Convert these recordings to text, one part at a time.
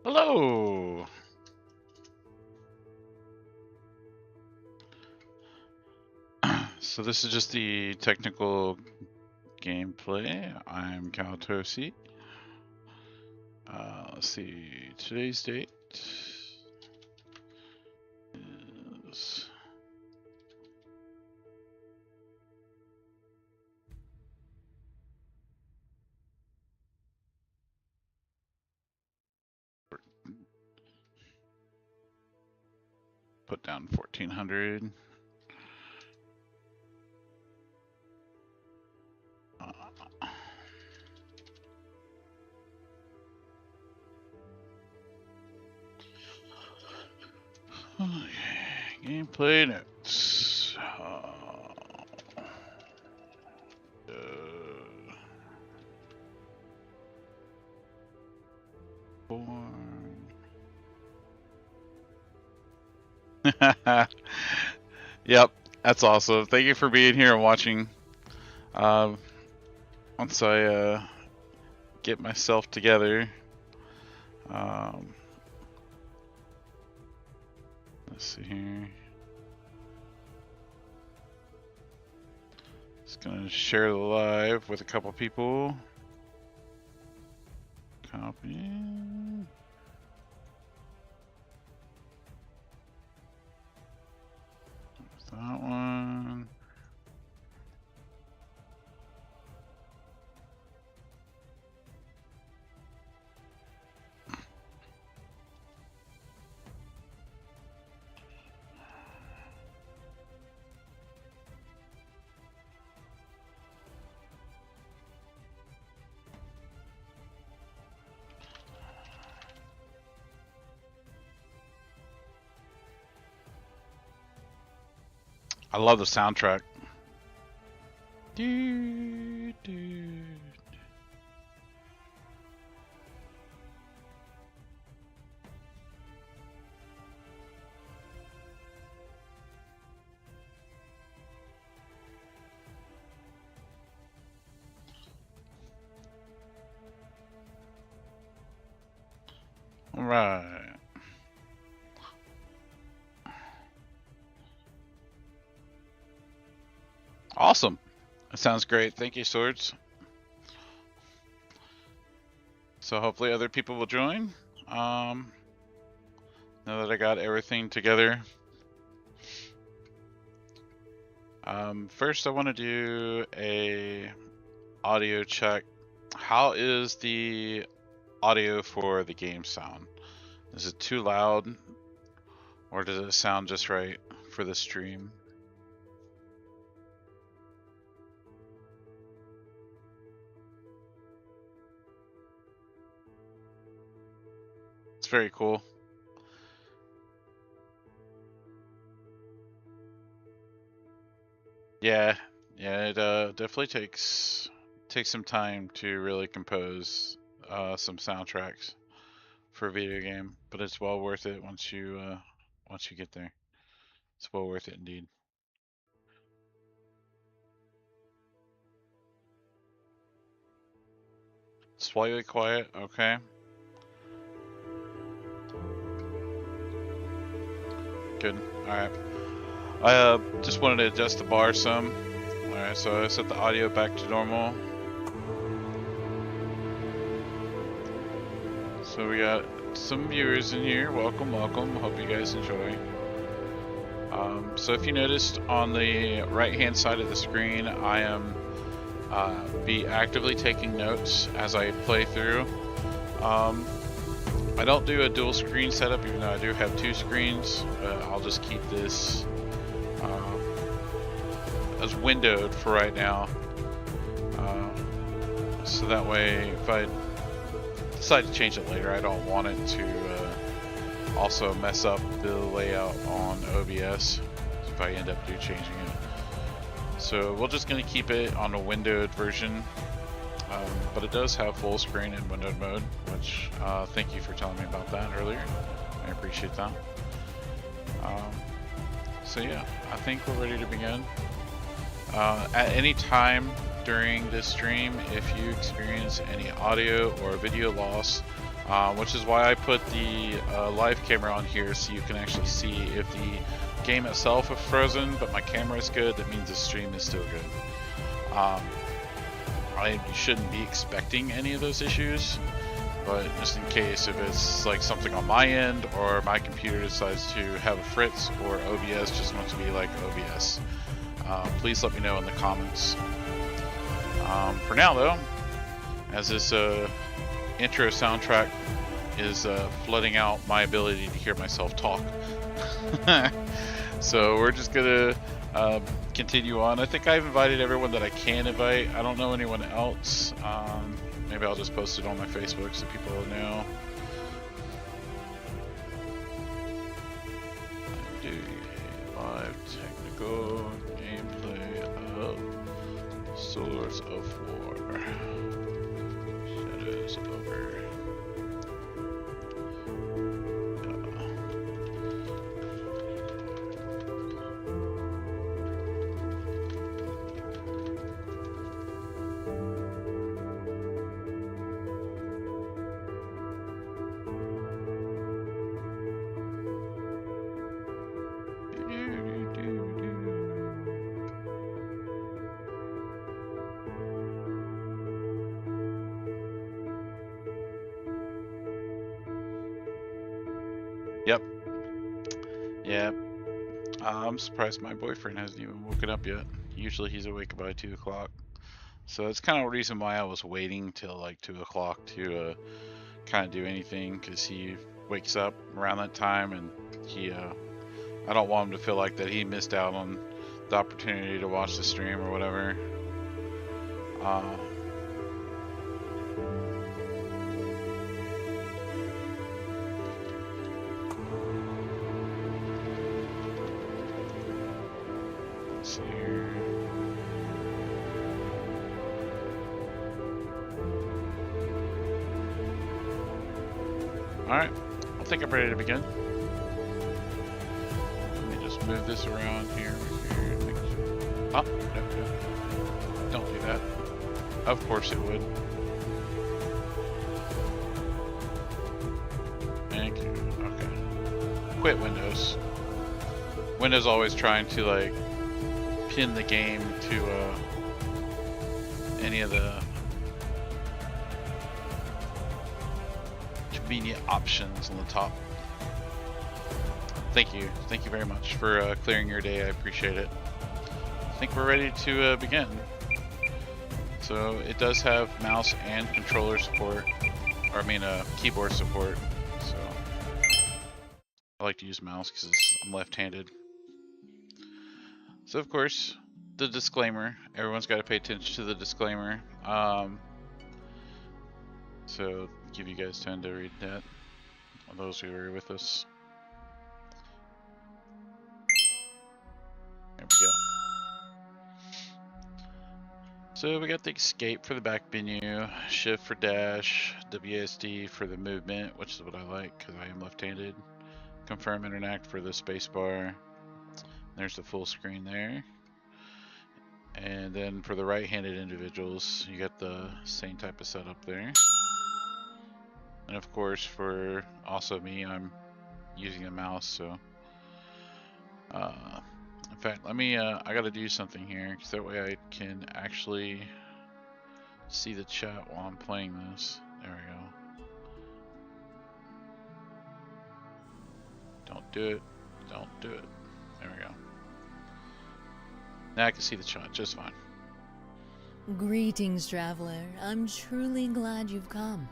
Hello! So this is just the technical gameplay. I'm Kaltosi. Let's see, today's date is... Put down 1400. Gameplay notes. Yep, that's awesome. Thank you for being here and watching. Once I get myself together, let's see here. Just gonna share the live with a couple people. Copy. That one. I love the soundtrack. Do, do. All right. Awesome. That sounds great. Thank you, Swords. So hopefully other people will join. Now that I got everything together. First I want to do a audio check. How is the audio for the game sound? Is it too loud? Or does it sound just right for the stream? It's very cool. Yeah, it definitely takes some time to really compose some soundtracks for a video game, but it's well worth it once you get there. It's well worth it indeed. Slightly quiet, okay. Good. Alright. I just wanted to adjust the bar some. Alright, so I set the audio back to normal. So we got some viewers in here. Welcome, welcome. Hope you guys enjoy. So if you noticed on the right hand side of the screen, I am be actively taking notes as I play through. I don't do a dual screen setup, even though I do have two screens. I'll just keep this as windowed for right now. So that way, if I decide to change it later, I don't want it to also mess up the layout on OBS if I end up changing it. So we're just going to keep it on a windowed version. But it does have full screen in windowed mode, which thank you for telling me about that earlier. I appreciate that. So yeah, I think we're ready to begin. At any time during this stream, if you experience any audio or video loss, which is why I put the live camera on here so you can actually see if the game itself is frozen, but my camera is good. That means the stream is still good. I shouldn't be expecting any of those issues, but just in case if it's like something on my end or my computer decides to have a fritz or OBS just wants to be like OBS, please let me know in the comments. For now though, as this intro soundtrack is flooding out my ability to hear myself talk, so we're just gonna continue on. I think I've invited everyone that I can invite. I don't know anyone else. Maybe I'll just post it on my Facebook so people will know. Do live technical gameplay of Swords of War. Shadows over. Yep. Yeah. I'm surprised my boyfriend hasn't even woken up yet. Usually he's awake by 2 o'clock. So that's kind of the reason why I was waiting till like 2 o'clock to kind of do anything, because he wakes up around that time and he I don't want him to feel like that he missed out on the opportunity to watch the stream or whatever. Let's see here. Alright, I think I'm ready to begin. Let me just move this around here. Oh, no. Don't do that. Of course it would. Thank you. Okay. Quit Windows. Windows always trying to like pin the game to any of the convenient options on the top. Thank you very much for clearing your day. I appreciate it. I think we're ready to begin. So it does have mouse and controller support, or I mean keyboard support. So I like to use mouse because I'm left-handed. So of course, the disclaimer. Everyone's got to pay attention to the disclaimer. So give you guys time to read that, those who are with us. There we go. So we got the escape for the back menu, shift for dash, WASD for the movement, which is what I like because I am left-handed. Confirm and interact for the spacebar. There's the full screen there. And then for the right-handed individuals, you got the same type of setup there. And of course, for also me, I'm using a mouse, so in fact, let me I gotta do something here, because that way I can actually see the chat while I'm playing this. There we go. Don't do it. Don't do it. There we go. Now I can see the chat just fine. Greetings, traveler. I'm truly glad you've come.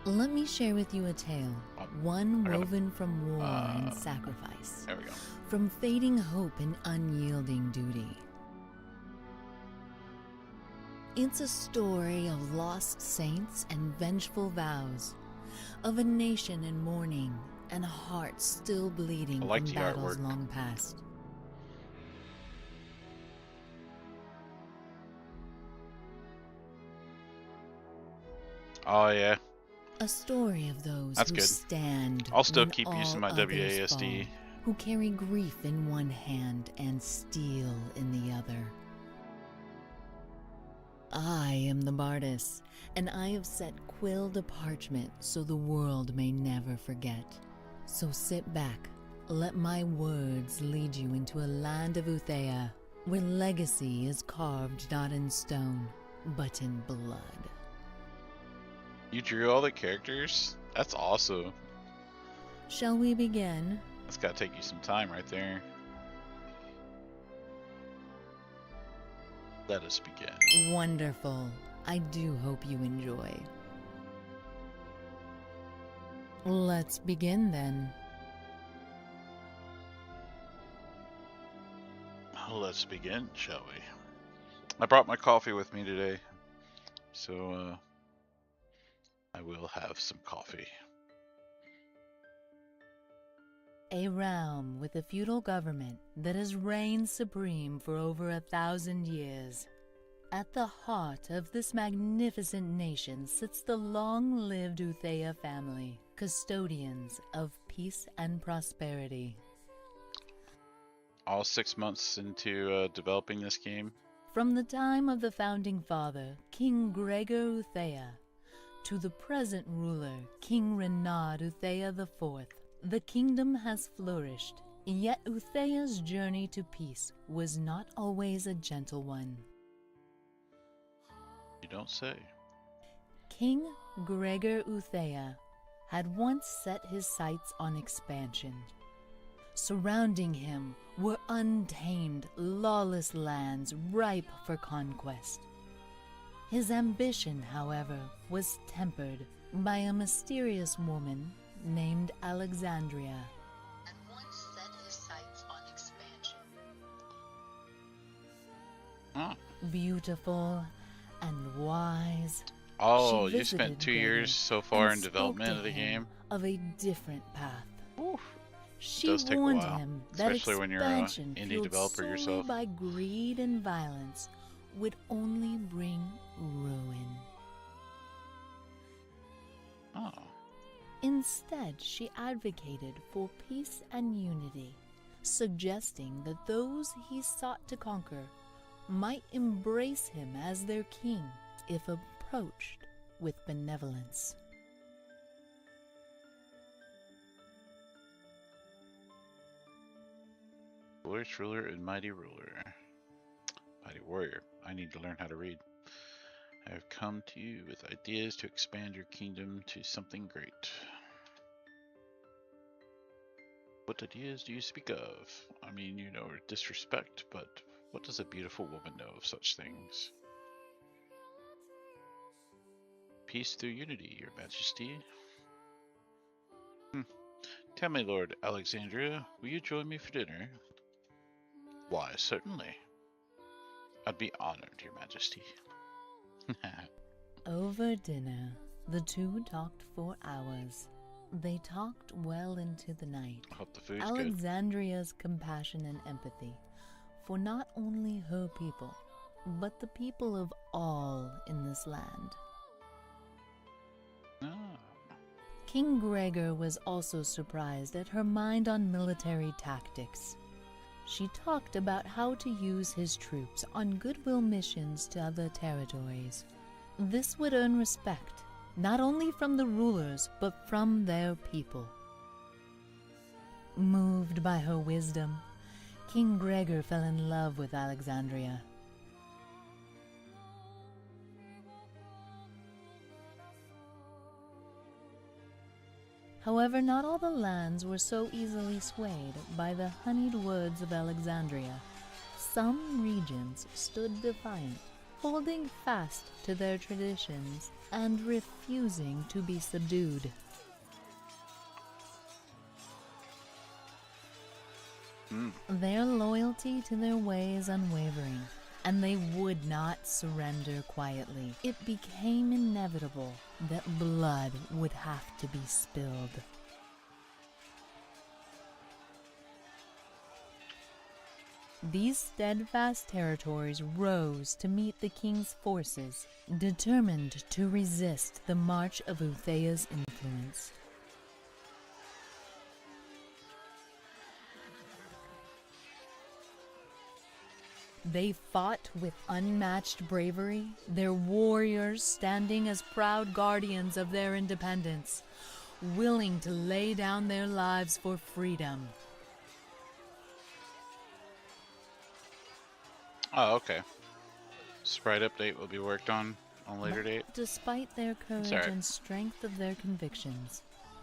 Let me share with you a tale, one woven from war and sacrifice, there we go. from fading hope and unyielding duty. It's a story of lost saints and vengeful vows, of a nation in mourning and hearts still bleeding I like from the battles artwork. long past. Oh yeah. A story of those That's who good. stand. I'll still when keep all using my others WASD. fall, who carry grief in one hand and steel in the other. I am the Bardus, and I have set quill to parchment so the world may never forget. So sit back, let my words lead you into a land of Uthea, where legacy is carved not in stone, but in blood. You drew all the characters? That's awesome. Shall we begin? That's gotta take you some time right there. Let us begin. Wonderful. I do hope you enjoy. Let's begin then. Let's begin, shall we? I brought my coffee with me today, so I will have some coffee. A realm with a feudal government that has reigned supreme for over 1,000 years. At the heart of this magnificent nation sits the long-lived Uthea family, custodians of peace and prosperity. All 6 months into developing this game. From the time of the founding father, King Gregor Uthea, to the present ruler, King Renard Uthea IV, the kingdom has flourished, yet Uthea's journey to peace was not always a gentle one. You don't say. King Gregor Uthea had once set his sights on expansion. Surrounding him were untamed, lawless lands ripe for conquest. His ambition, however, was tempered by a mysterious woman named Alexandria. Had once set his sights on expansion. Beautiful and wise. Oh, she you spent visited 2 Gregor years so far in and spoke development to of the him game. of a different path. Oof. She does take a warned while, him that especially when you're a expansion indie fueled developer solely yourself. by greed and violence would only bring ruin. Oh. Instead, she advocated for peace and unity, suggesting that those he sought to conquer might embrace him as their king if approached with benevolence. Glorious ruler and mighty ruler. Mighty warrior. I need to learn how to read. I have come to you with ideas to expand your kingdom to something great. What ideas do you speak of? I mean, you know, disrespect, but what does a beautiful woman know of such things? Peace through unity, your majesty. Tell me, Lord Alexandria, will you join me for dinner? Why, certainly. I'd be honored, your majesty. Over dinner, the two talked for hours. They talked well into the night. I hope the food's good. Alexandria's compassion and empathy for not only her people, but the people of all in this land. Ah. King Gregor was also surprised at her mind on military tactics. She talked about how to use his troops on goodwill missions to other territories. This would earn respect, not only from the rulers, but from their people. Moved by her wisdom, King Gregor fell in love with Alexandria. However, not all the lands were so easily swayed by the honeyed words of Alexandria. Some regions stood defiant, holding fast to their traditions and refusing to be subdued. Their loyalty to their ways unwavering, and they would not surrender quietly. It became inevitable that blood would have to be spilled. These steadfast territories rose to meet the king's forces, determined to resist the march of Uthea's influence. They fought with unmatched bravery, their warriors standing as proud guardians of their independence, willing to lay down their lives for freedom. Oh, okay. Sprite update will be worked on a later date. Despite their courage Sorry. and strength of their convictions,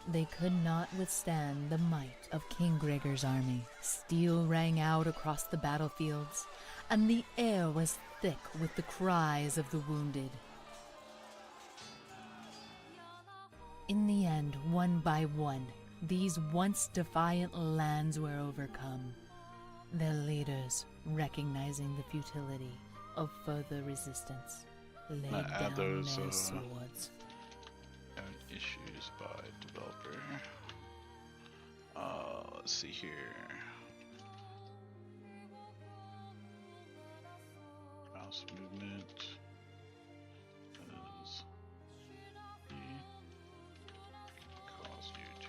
they could not withstand the might of King Gregor's army. Steel rang out across the battlefields, and the air was thick with the cries of the wounded. In the end, one by one, these once defiant lands were overcome, their leaders recognizing the futility of further resistance, laid down those, their swords. Issues by developer. Let's see here. Mouse movement is cause you to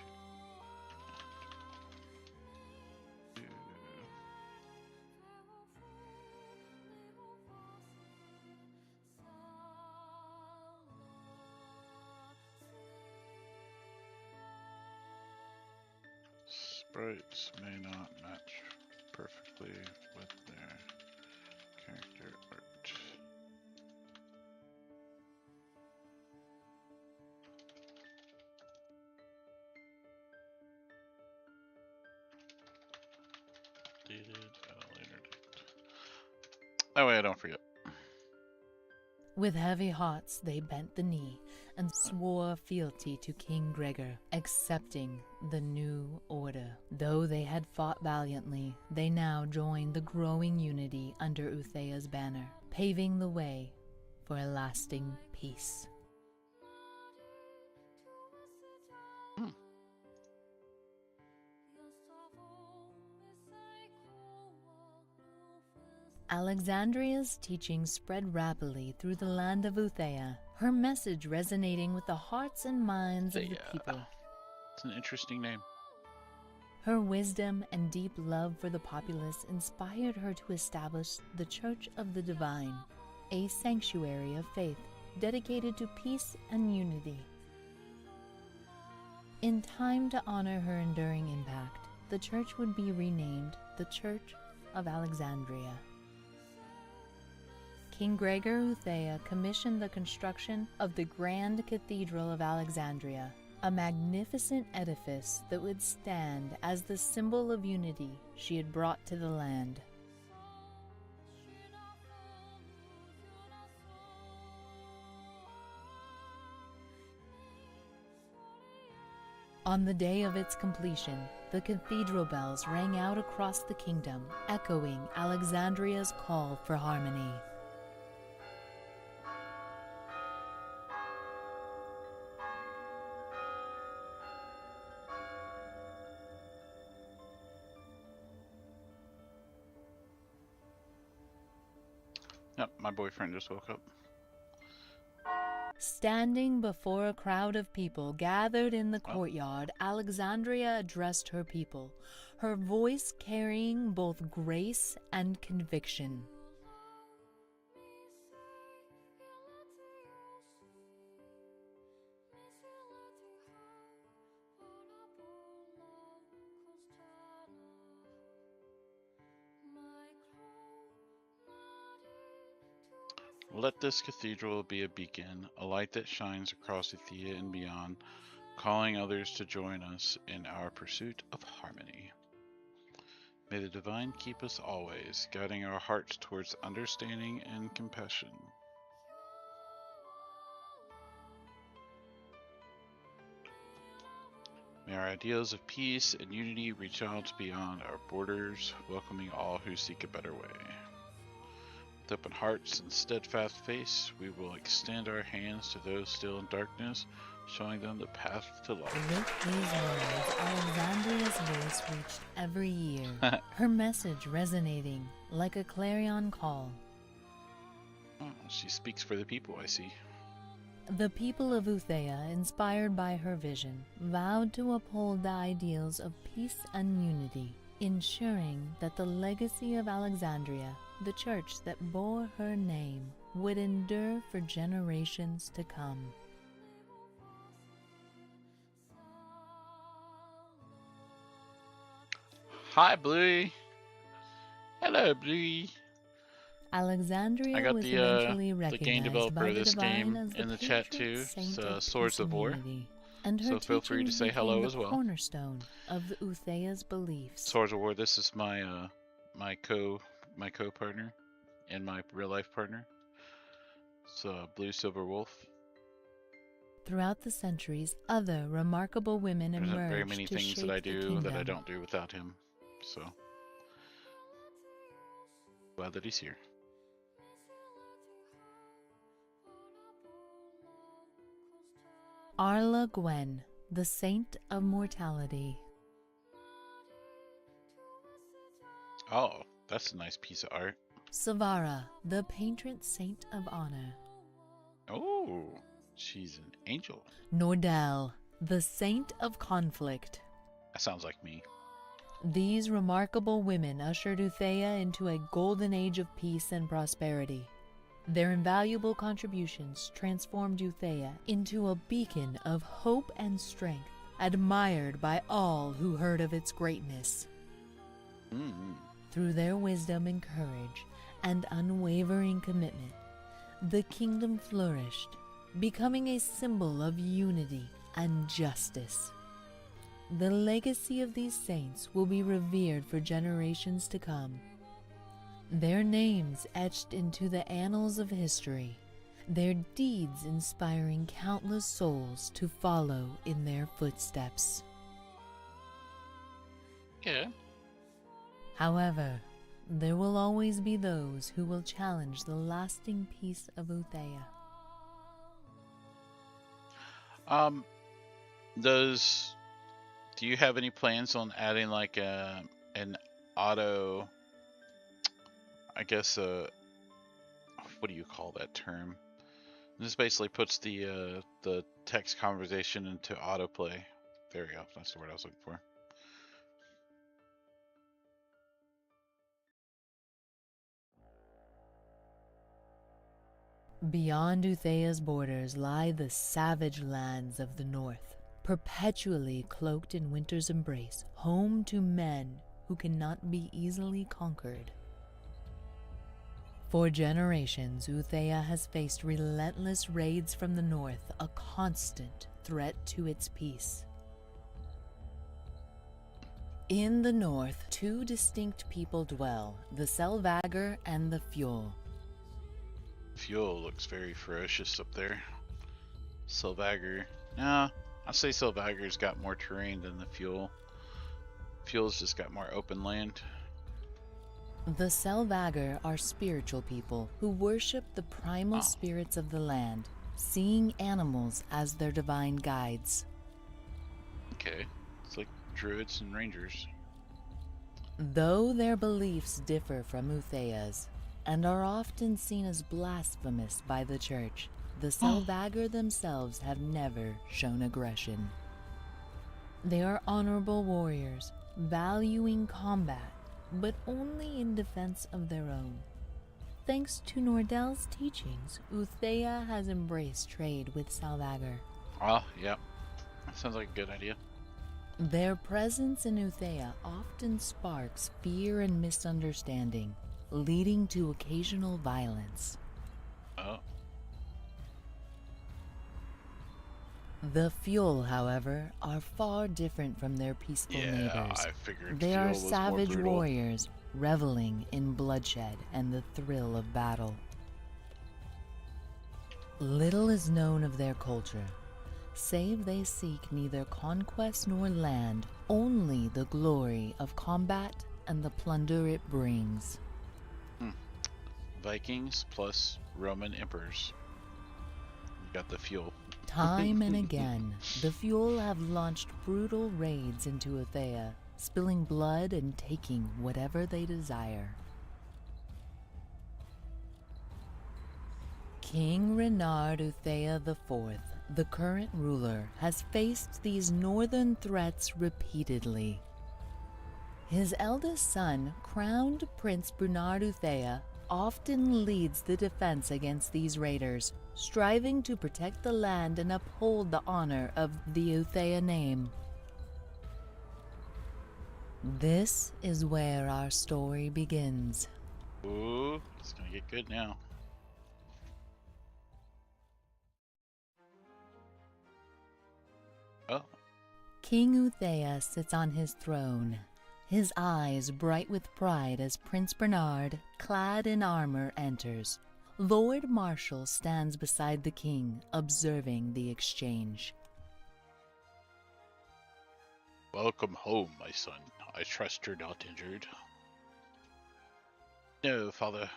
sprites may not match perfectly with their character art. Dated at a later date. That way I don't forget. With heavy hearts, they bent the knee and swore fealty to King Gregor, accepting the new order. Though they had fought valiantly, they now joined the growing unity under Uthea's banner, paving the way for a lasting peace. Alexandria's teaching spread rapidly through the land of Uthea, her message resonating with the hearts and minds of the people. It's an interesting name. Her wisdom and deep love for the populace inspired her to establish the Church of the Divine, a sanctuary of faith dedicated to peace and unity. In time to honor her enduring impact, the church would be renamed the Church of Alexandria. King Gregor Uthea commissioned the construction of the Grand Cathedral of Alexandria, a magnificent edifice that would stand as the symbol of unity she had brought to the land. On the day of its completion, the cathedral bells rang out across the kingdom, echoing Alexandria's call for harmony. Yep, my boyfriend just woke up. Standing before a crowd of people gathered in the courtyard, Alexandria addressed her people, her voice carrying both grace and conviction. Let this cathedral be a beacon, a light that shines across Uthea and beyond, calling others to join us in our pursuit of harmony. May the Divine keep us always, guiding our hearts towards understanding and compassion. May our ideals of peace and unity reach out beyond our borders, welcoming all who seek a better way. With open hearts and steadfast face, we will extend our hands to those still in darkness, showing them the path to light. With these words, Alexandria's voice reached every ear, her message resonating like a clarion call. Oh, she speaks for the people, I see. The people of Uthea, inspired by her vision, vowed to uphold the ideals of peace and unity, ensuring that the legacy of Alexandria, the church that bore her name, would endure for generations to come. Hi, Bluey. Hello, Bluey. Alexandria I got was the eventually game recognized developer by of the this divine game as the in the chat patron too. saint It's of Swords peace of and War. unity, and her So feel free to teachings say hello became as the well. cornerstone of the Uthea's beliefs. Swords of War. This is my my co-partner and my real life partner. It's Blue Silver Wolf. Throughout the centuries, other remarkable women There's not very emerged many to things shape that I the do kingdom. that I don't do without him. So glad that he's here. Arla Gwen, the Saint of Mortality. Oh, that's a nice piece of art. Savara, the patron saint of honor. Oh, she's an angel. Nordell, the saint of conflict. That sounds like me. These remarkable women ushered Uthea into a golden age of peace and prosperity. Their invaluable contributions transformed Uthea into a beacon of hope and strength, admired by all who heard of its greatness. Through their wisdom and courage and unwavering commitment, the kingdom flourished, becoming a symbol of unity and justice. The legacy of these saints will be revered for generations to come. Their names etched into the annals of history, their deeds inspiring countless souls to follow in their footsteps. Yeah. However, there will always be those who will challenge the lasting peace of Uthea. Do you have any plans on adding like an auto, I guess what do you call that term? This basically puts the text conversation into autoplay. There we go. That's the word I was looking for. Beyond Uthea's borders lie the savage lands of the north, perpetually cloaked in winter's embrace, home to men who cannot be easily conquered. For generations, Uthea has faced relentless raids from the north, a constant threat to its peace. In the north, two distinct people dwell, the Selvagr and the Fjol. Fuel looks very ferocious up there. Selvagr. No, I'd say Selvagr's got more terrain than the Fuel. Fuel's just got more open land. The Selvagr are spiritual people who worship the primal spirits of the land, seeing animals as their divine guides. Okay, it's like druids and rangers. Though their beliefs differ from Uthea's, and are often seen as blasphemous by the church, the Selvagr themselves have never shown aggression. They are honorable warriors, valuing combat, but only in defense of their own. Thanks to Nordell's teachings, Uthea has embraced trade with Selvagr. Oh, yep. That sounds like a good idea. Their presence in Uthea often sparks fear and misunderstanding, leading to occasional violence. Oh. The Fjol, however, are far different from their peaceful neighbors. I figured They Fuel are was more savage brutal. warriors, reveling in bloodshed and the thrill of battle. Little is known of their culture, save they seek neither conquest nor land, only the glory of combat and the plunder it brings. Vikings plus Roman emperors. You got the Fuel. Time and again, the Fjol have launched brutal raids into Uthea, spilling blood and taking whatever they desire. King Renard Uthea IV, the current ruler, has faced these northern threats repeatedly. His eldest son, crowned Prince Bernard Uthea, often leads the defense against these raiders, striving to protect the land and uphold the honor of the Uthea name. This is where our story begins. Ooh, it's gonna get good now. Oh. King Uthea sits on his throne, his eyes bright with pride as Prince Bernard, clad in armor, enters. Lord Marshal stands beside the king, observing the exchange. Welcome home, my son. I trust you're not injured. No, father.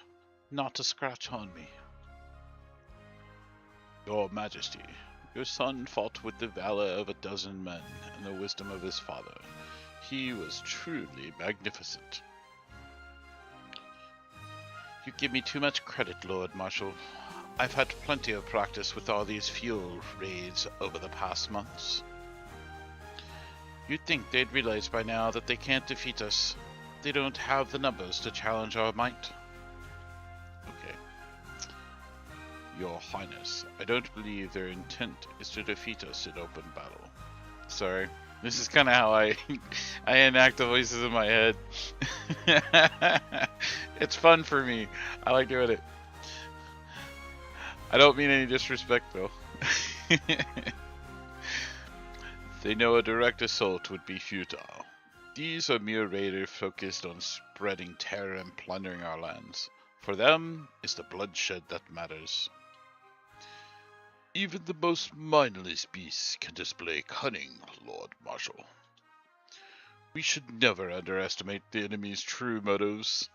Not a scratch on me. Your Majesty, your son fought with the valor of a dozen men and the wisdom of his father. He was truly magnificent. You give me too much credit, Lord Marshal. I've had plenty of practice with all these fuel raids over the past months. You'd think they'd realize by now that they can't defeat us. They don't have the numbers to challenge our might. Okay. Your Highness, I don't believe their intent is to defeat us in open battle. Sorry. This is kind of how I enact the voices in my head. It's fun for me. I like doing it. I don't mean any disrespect, though. They know a direct assault would be futile. These are mere raiders focused on spreading terror and plundering our lands. For them, it's the bloodshed that matters. Even the most mindless beasts can display cunning, Lord Marshal. We should never underestimate the enemy's true motives.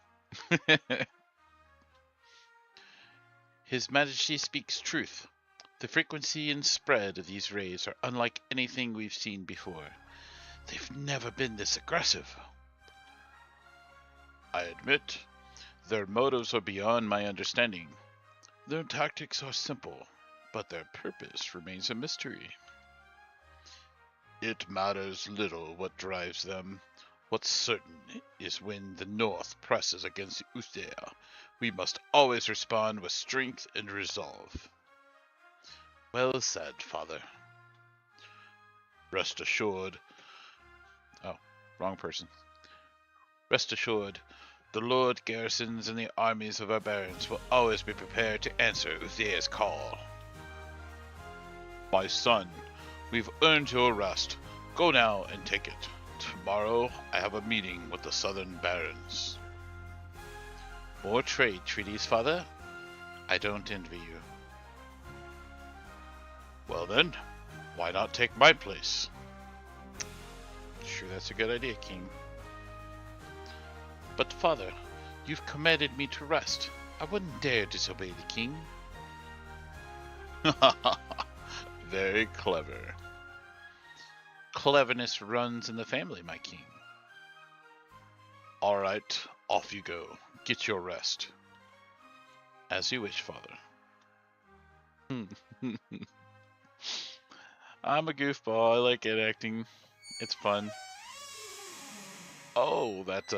His Majesty speaks truth. The frequency and spread of these raids are unlike anything we've seen before. They've never been this aggressive. I admit, their motives are beyond my understanding. Their tactics are simple, but their purpose remains a mystery. It matters little what drives them. What's certain is when the North presses against Uthea, we must always respond with strength and resolve. Well said, Father. Rest assured... Oh, wrong person. Rest assured, the Lord garrisons and the armies of our barons will always be prepared to answer Uthea's call. My son, we've earned your rest. Go now and take it. Tomorrow I have a meeting with the southern barons. More trade treaties, Father? I don't envy you. Well then, why not take my place? Sure, that's a good idea, King. But Father, you've commanded me to rest. I wouldn't dare disobey the King. Very clever. Cleverness runs in the family, my King. All right, off you go. Get your rest. As you wish, Father. I'm a goofball. I like enacting. It's fun. Oh, let's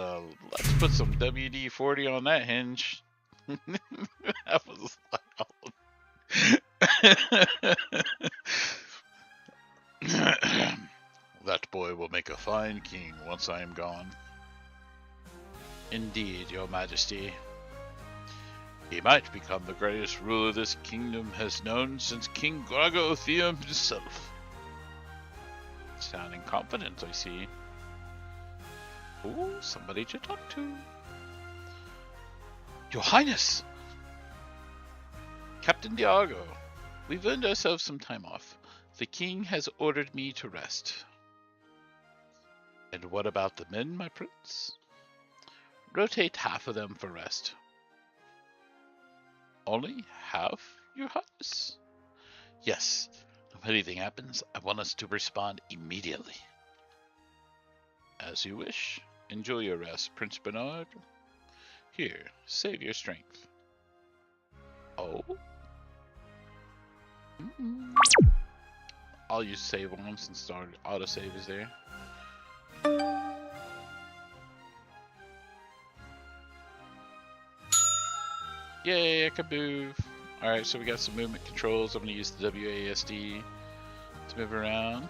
put some WD-40 on that hinge. That was loud. That boy will make a fine king once I am gone. Indeed, Your Majesty. He might become the greatest ruler this kingdom has known since King Gregor Uthea himself. Sounding confident, I see. Ooh, somebody to talk to. Your Highness! Captain Diago, we've earned ourselves some time off. The king has ordered me to rest. And what about the men, my prince? Rotate half of them for rest. Only half, Your Highness? Yes, if anything happens, I want us to respond immediately. As you wish. Enjoy your rest, Prince Bernard. Here, save your strength. Oh? I'll use save once and start autosave is there. Yay, I can move. Alright, so we got some movement controls. I'm going to use the WASD to move around.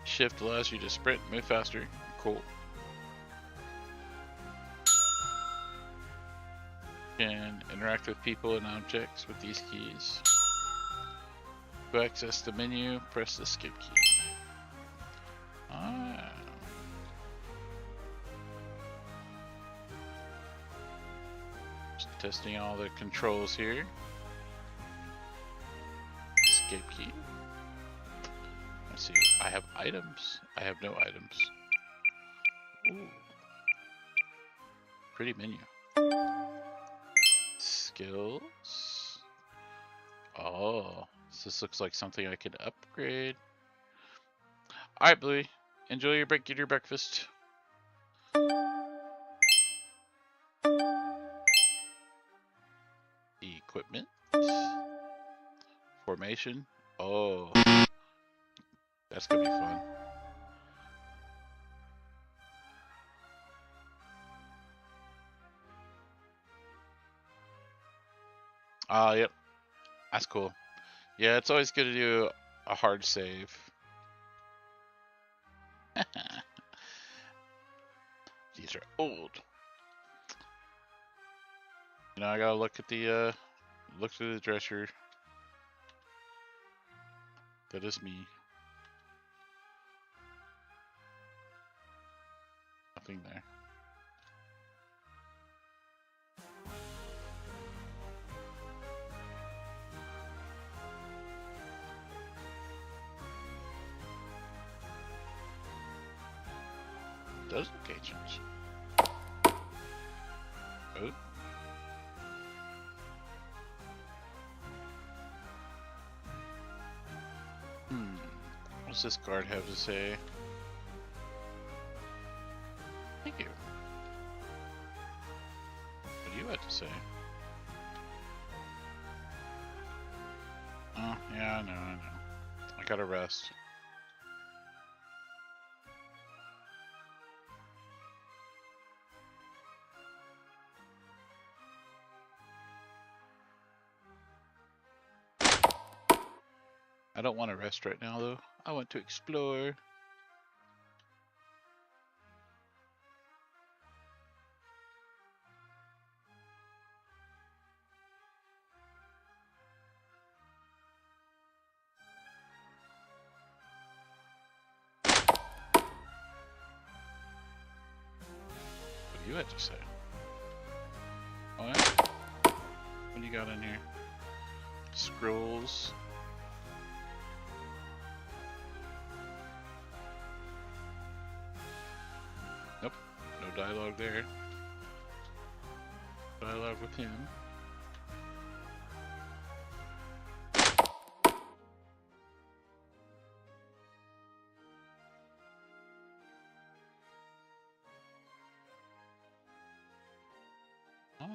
Shift allows you to sprint, move faster. Cool. And interact with people and objects with these keys. To access the menu, press the skip key. Ah. Just testing all the controls here. Escape key. Let's see. I have items. I have no items. Ooh. Pretty menu. Skills. Oh, so this looks like something I could upgrade. Alright, Bluey. Enjoy your break. Get your breakfast. Equipment. Formation. Oh. That's gonna be fun. Yep. That's cool. Yeah, it's always good to do a hard save. These are old. You know, I gotta look at the, look through the dresser. That is me. Nothing there. Does look ancient. Oh. What's this card have to say? Thank you. What do you have to say? Oh, yeah, I know. I gotta rest. I don't want to rest right now, though. I want to explore. What do you have to say? What? What do you got in here? Scrolls. Nope. No dialogue there. Dialogue with him. Oh.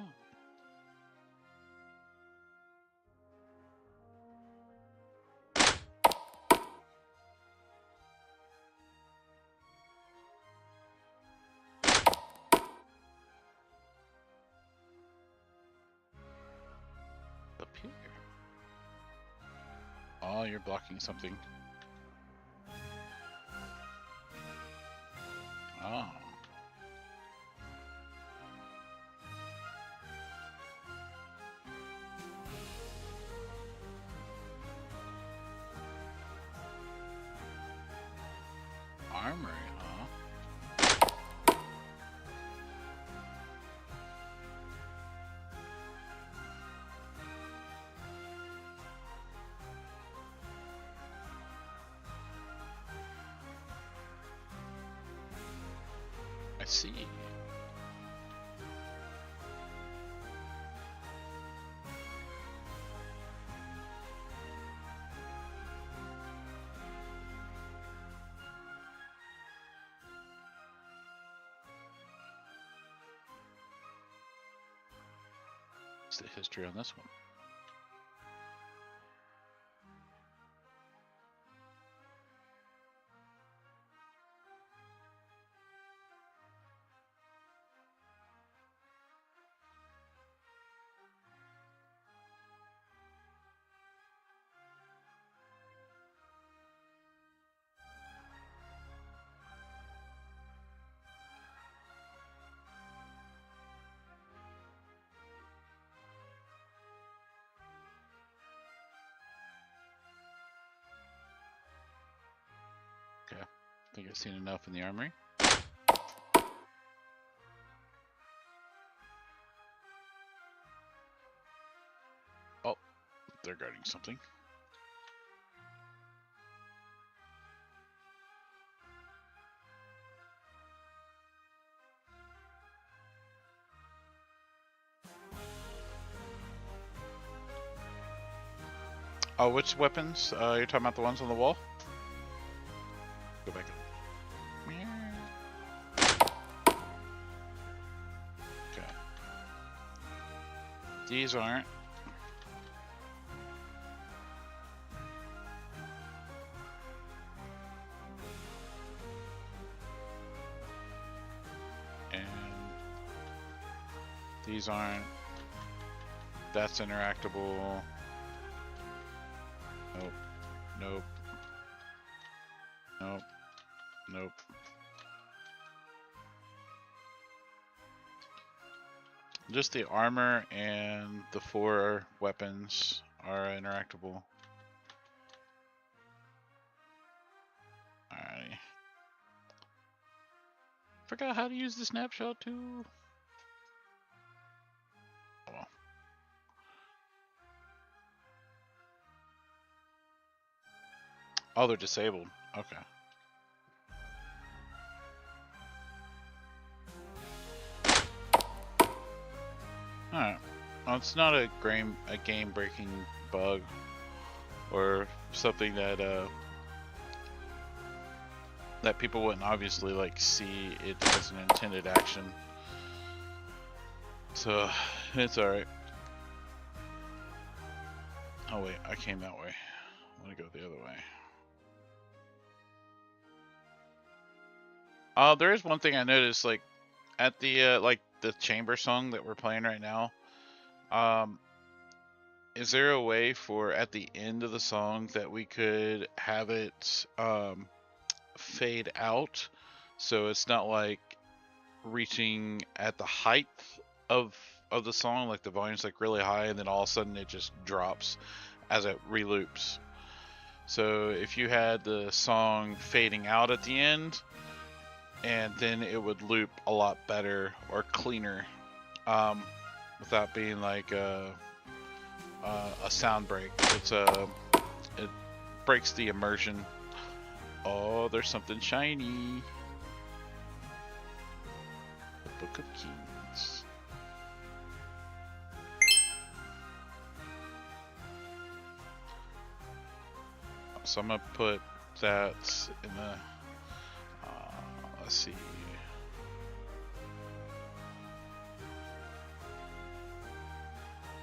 Up here. Oh, you're blocking something. Oh. Armory, huh? I see. What's the history on this one? think I've seen enough in the armory. Oh, they're guarding something. Oh, which weapons? You're talking about the ones on the wall? Go back up. Okay. These aren't. And these aren't. That's interactable. Nope. Nope. Nope. Nope. Just the armor and the 4 weapons are interactable. Alrighty. Forgot how to use the snapshot too. Oh well. Oh, they're disabled. Okay. Alright. Well, it's not a game-breaking bug or something that that people wouldn't obviously like see it as an intended action. So it's alright. Oh wait, I came that way. I'm gonna go the other way. There is one thing I noticed, like at the like the chamber song that we're playing right now. Is there a way for at the end of the song that we could have it fade out, so it's not like reaching at the height of the song, like the volume's like really high and then all of a sudden it just drops as it reloops. So if you had the song fading out at the end, and then it would loop a lot better or cleaner, without being like a sound break. It breaks the immersion. Oh, there's something shiny. The Book of Kings. So I'm gonna put that in the. Let's see.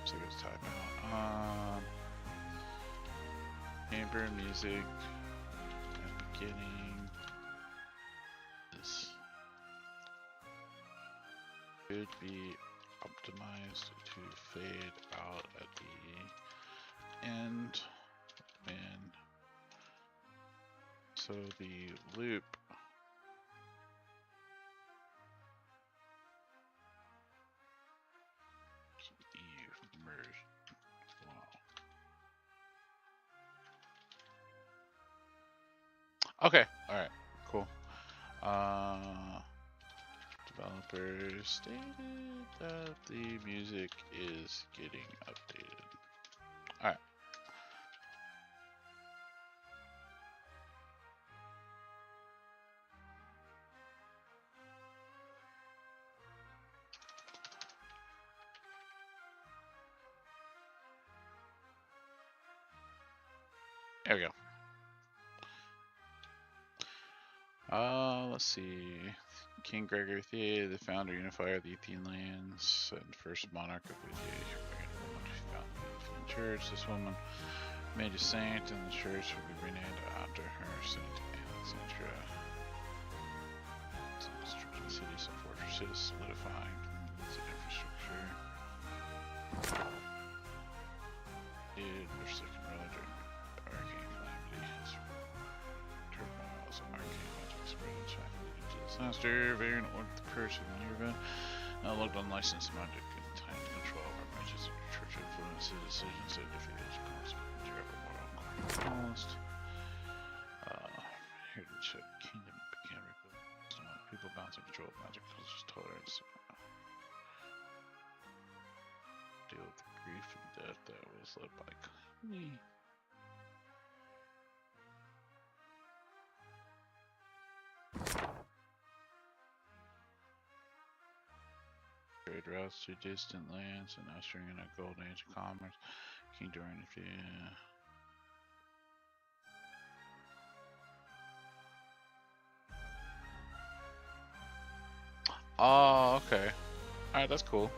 So let's type out. Amber music at beginning. This could be optimized to fade out at the end, and so the loop merge. Wow. Okay. All right. Cool. Developers stated that the music is getting updated. All right. There we go. Let's see. King Gregor III, the founder, unifier of the Athenian lands, and first monarch of Lydia, founded the Athenian Church. This woman made a saint, and the church will be renamed after her, Saint Alexandria. Some construction cities and fortresses, solidifying its infrastructure. Which second ruler during the Arcane Calamity. Turmoils of arcane magic spread and traffic leading to disaster. Variant orc the curse of Minerva. Now looked unlicensed magic and time control over magic church influences decisions that defeated constant moral cost. Here to check kingdom balance and control of magic culture's tolerance. Deal with the grief and death that was led by Kami. Trade routes to distant lands and ushering in a golden age of commerce. King Dorian, if you. Oh, okay. Alright, that's cool.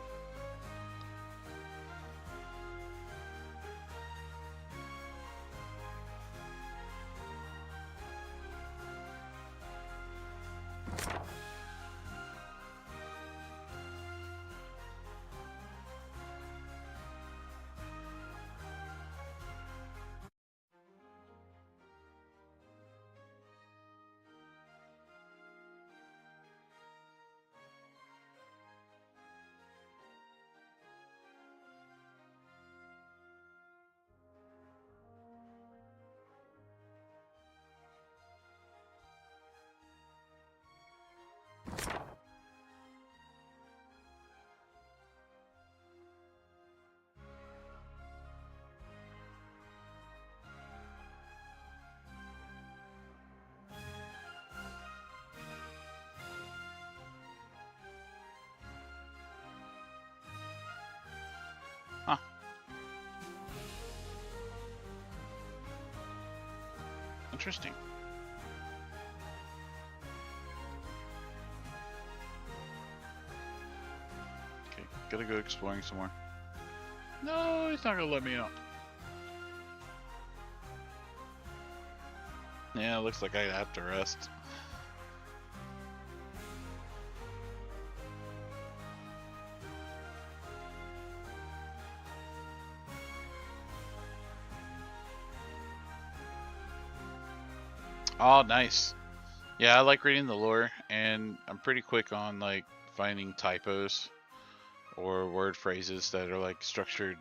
Huh. Interesting. Okay, gotta go exploring somewhere. No, he's not gonna let me out. Yeah, looks like I have to rest. Oh, nice. Yeah, I like reading the lore, and I'm pretty quick on like finding typos or word phrases that are like structured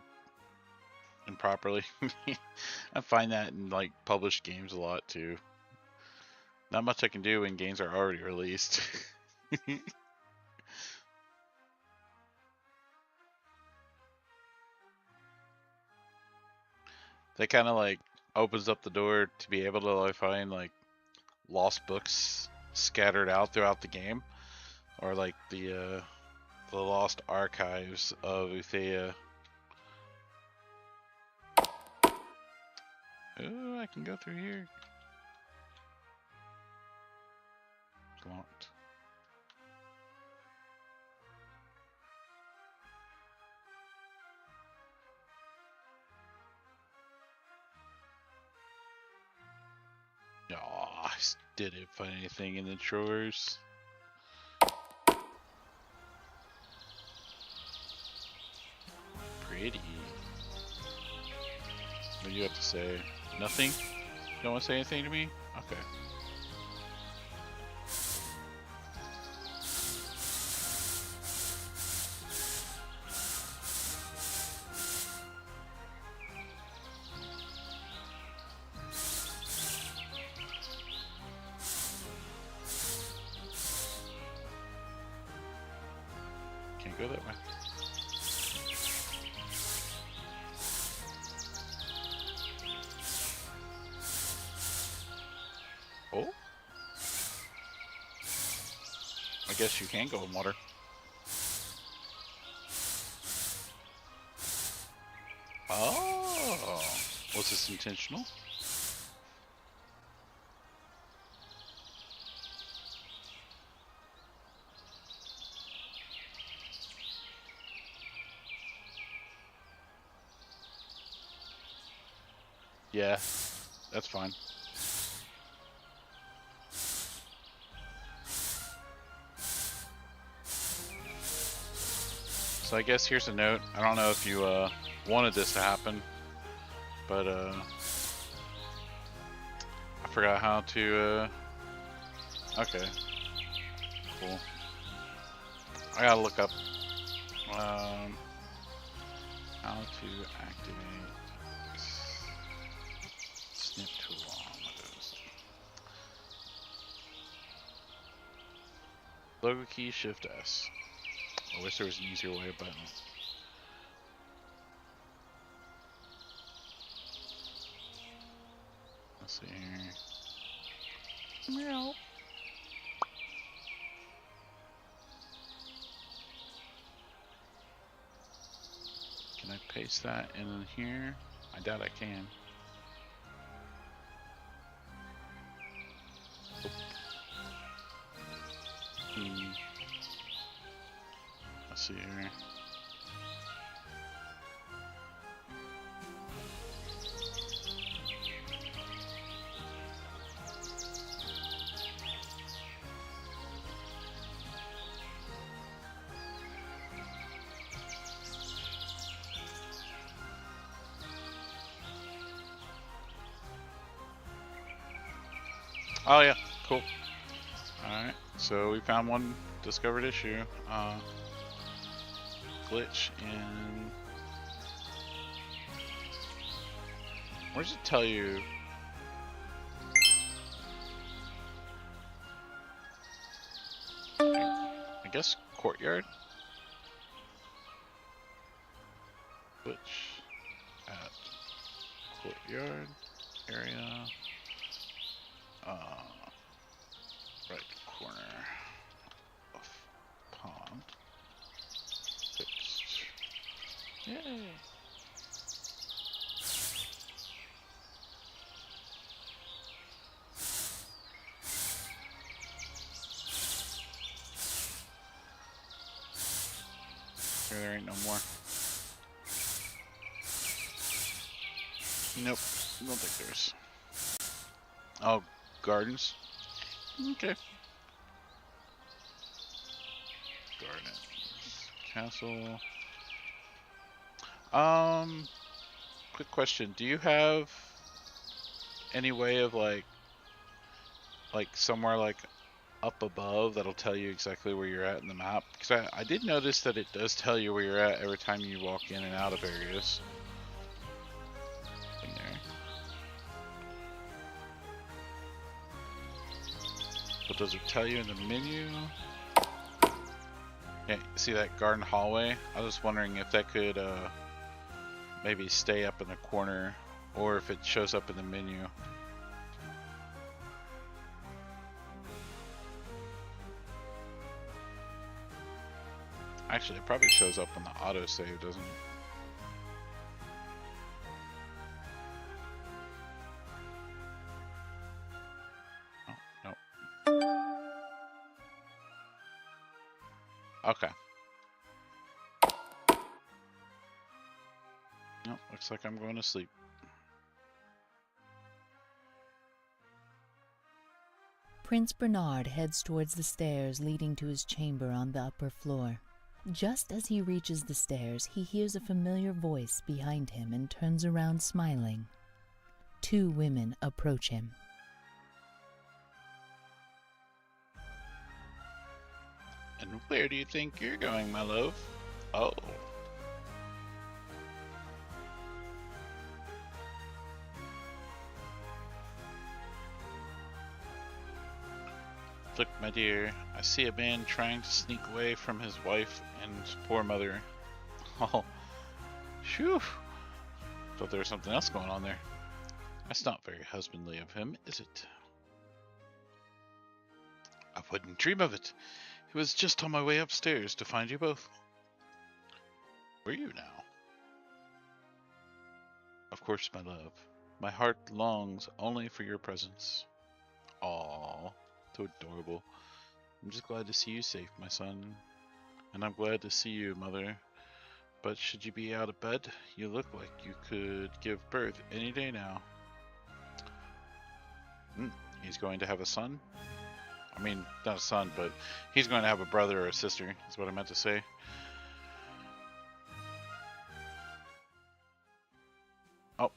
improperly. I find that in like published games a lot too. Not much I can do when games are already released. That kind of like opens up the door to be able to like find like lost books scattered out throughout the game, or like the lost archives of Uthea. Oh, I can go through here. It's locked. Oh, I didn't find anything in the drawers. Pretty. What do you have to say? Nothing? You don't want to say anything to me? Okay. Can't go that way. Oh? I guess you can go in water. Oh! Was this intentional? Yeah, that's fine. So I guess here's a note. I don't know if you wanted this to happen, but I forgot how to okay. Cool. I gotta look up how to activate snip tool on Windows. Logo key, Shift S. I wish there was an easier way of button. Let's see here. Meow. Can I paste that in here? I doubt I can. Let's see here. Oh yeah, cool. Alright, so we found one discovered issue. Glitch in... Where does it tell you? I guess courtyard? Glitch at courtyard area. Right corner of pond. Fixed. Yay! There ain't no more. Nope, I don't think there's. Oh, gardens. Okay. Gardens. Castle. Quick question. Do you have any way of like somewhere like up above that'll tell you exactly where you're at in the map? Because I did notice that it does tell you where you're at every time you walk in and out of areas. In there. But does it tell you in the menu? Yeah, see that garden hallway? I was wondering if that could maybe stay up in the corner or if it shows up in the menu. Actually, it probably shows up in the autosave, doesn't it? Oh, no. Okay. Nope, looks like I'm going to sleep. Prince Bernard heads towards the stairs leading to his chamber on the upper floor. Just as he reaches the stairs, he hears a familiar voice behind him and turns around smiling. Two women approach him. And where do you think you're going, my love? Oh. Look, my dear, I see a man trying to sneak away from his wife and poor mother. Oh, phew. Thought there was something else going on there. That's not very husbandly of him, is it? I wouldn't dream of it. It was just on my way upstairs to find you both. Where are you now? Of course, my love. My heart longs only for your presence. Aww. So adorable. I'm just glad to see you safe, my son. And I'm glad to see you, mother. But should you be out of bed, you look like you could give birth any day now. He's going to have a son? I mean, not a son, but he's going to have a brother or a sister, is what I meant to say. Oh,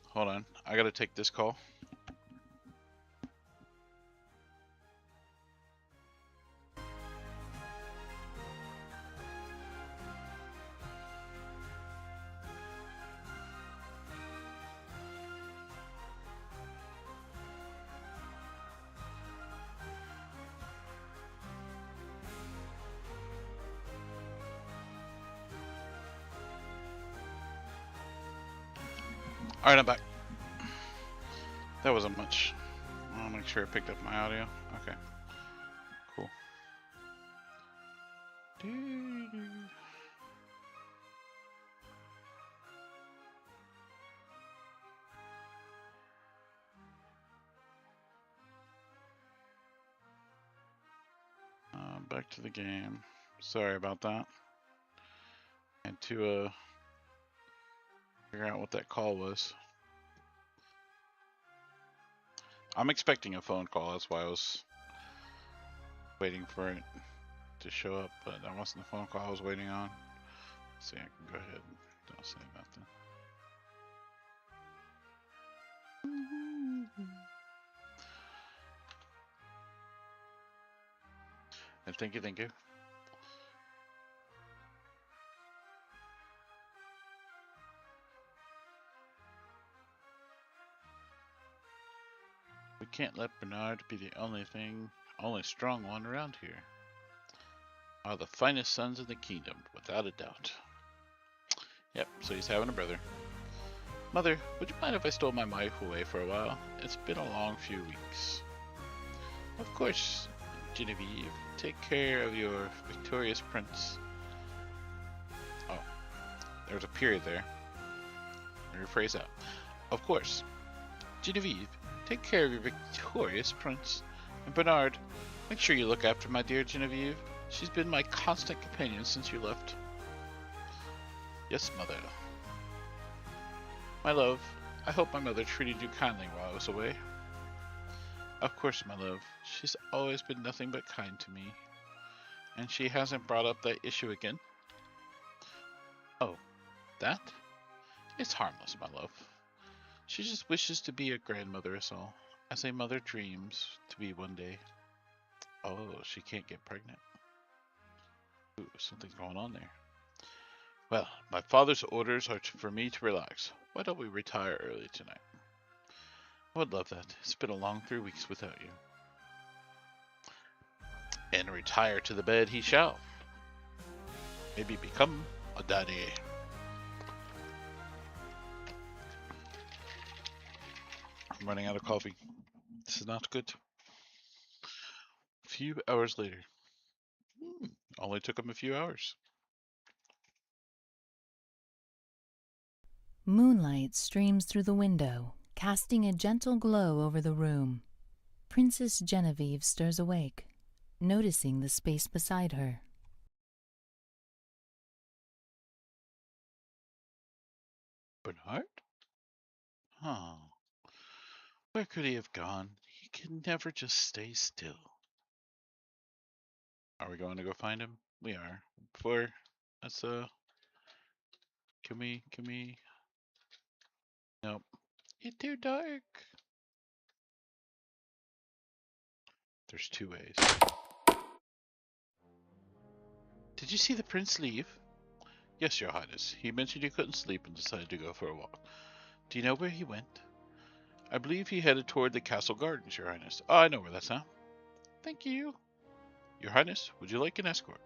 hold on. I gotta take this call. Alright, I'm back. That wasn't much. I'll make sure I picked up my audio. Okay. Cool. Back to the game. Sorry about that. Had to figure out what that call was. I'm expecting a phone call, that's why I was waiting for it to show up, but that wasn't the phone call I was waiting on. Let's see, I can go ahead and don't say about that. And thank you. We can't let Bernard be the only strong one around here. Are the finest sons in the kingdom, without a doubt. Yep, so he's having a brother. Mother, would you mind if I stole my wife away for a while? It's been a long few weeks. Of course, Genevieve. Take care of your victorious prince. Oh, there's a period there. Let me rephrase that. Of course, Genevieve. Take care of your victorious prince. And Bernard, make sure you look after my dear Genevieve. She's been my constant companion since you left. Yes, mother. My love, I hope my mother treated you kindly while I was away. Of course, my love. She's always been nothing but kind to me. And she hasn't brought up that issue again. Oh, that? It's harmless, my love. She just wishes to be a grandmother us all, as a mother dreams to be one day. Oh, she can't get pregnant. Ooh, something's going on there. Well, my father's orders are for me to relax. Why don't we retire early tonight? I would love that. It's been a long 3 weeks without you. And retire to the bed he shall. Maybe become a daddy. I'm running out of coffee. This is not good. A few hours later. Only took him a few hours. Moonlight streams through the window, casting a gentle glow over the room. Princess Genevieve stirs awake, noticing the space beside her. Bernard? Huh. Where could he have gone? He can never just stay still. Are we going to go find him? We are. Before, let's, can we? Nope. It's too dark. There's 2 ways. Did you see the prince leave? Yes, your highness. He mentioned he couldn't sleep and decided to go for a walk. Do you know where he went? I believe he headed toward the castle gardens, your highness. Oh, I know where that's at. Thank you. Your highness, would you like an escort?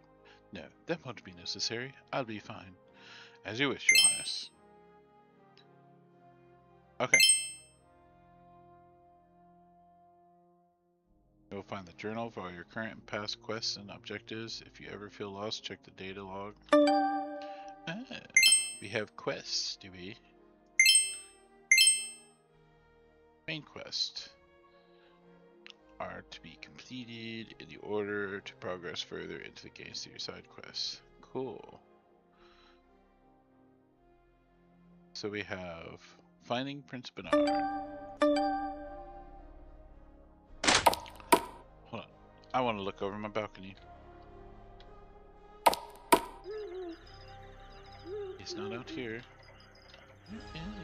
No, that won't be necessary. I'll be fine. As you wish, your highness. Okay. You'll find the journal for all your current and past quests and objectives. If you ever feel lost, check the data log. Ah, we have quests, do we? Main quest are to be completed in the order to progress further into the games through your side quests. Cool. So we have finding Prince Bernard. Hold on. I want to look over my balcony. He's not out here. Where is he?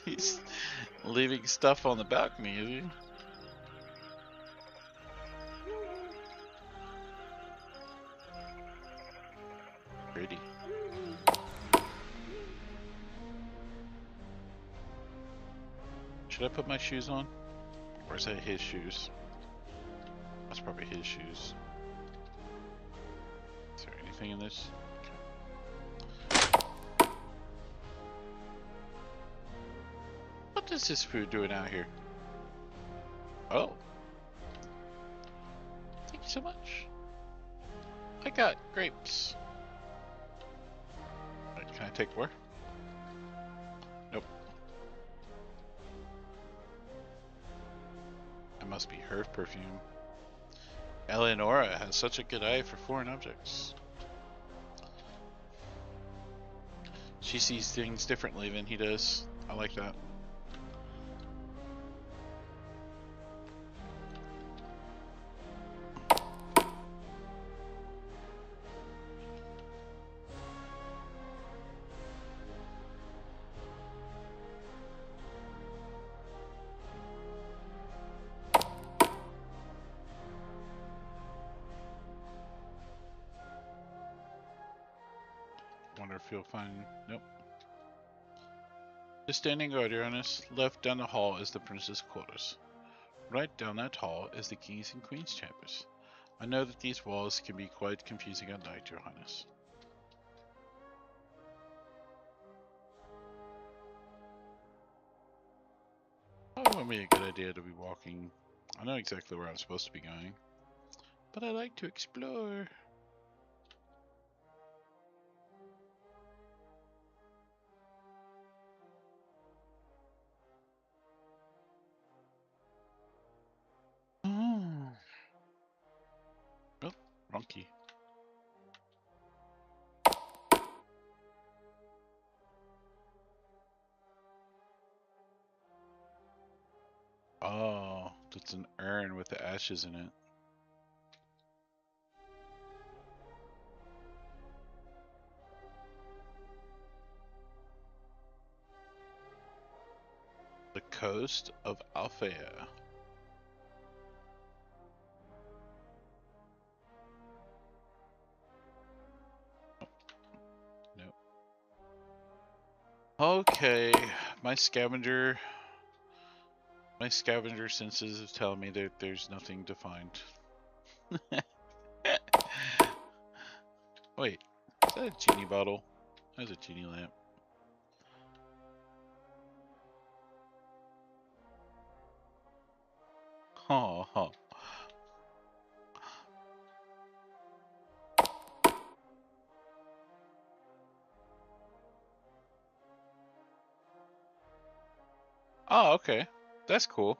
He's leaving stuff on the balcony, is he? Pretty. Should I put my shoes on? Or is that his shoes? That's probably his shoes. anything in this? What is this food doing out here? Oh. Thank you so much. I got grapes. Right, can I take more? Nope. It must be her perfume. Eleonora has such a good eye for foreign objects. She sees things differently than he does. I like that. Wonder if you'll find... Nope. Just standing guard, Your Highness. Left down the hall is the prince's quarters. Right down that hall is the king's and queen's chambers. I know that these walls can be quite confusing at night, Your Highness. Probably wouldn't be a good idea to be walking. I know exactly where I'm supposed to be going, but I like to explore. Oh, wrong key. Oh, that's an urn with the ashes in it. The coast of Alfea. Nope. Okay, my scavenger senses is telling me that there's nothing to find. Wait, is that a genie bottle? That's a genie lamp. Oh, oh. Oh, okay. That's cool.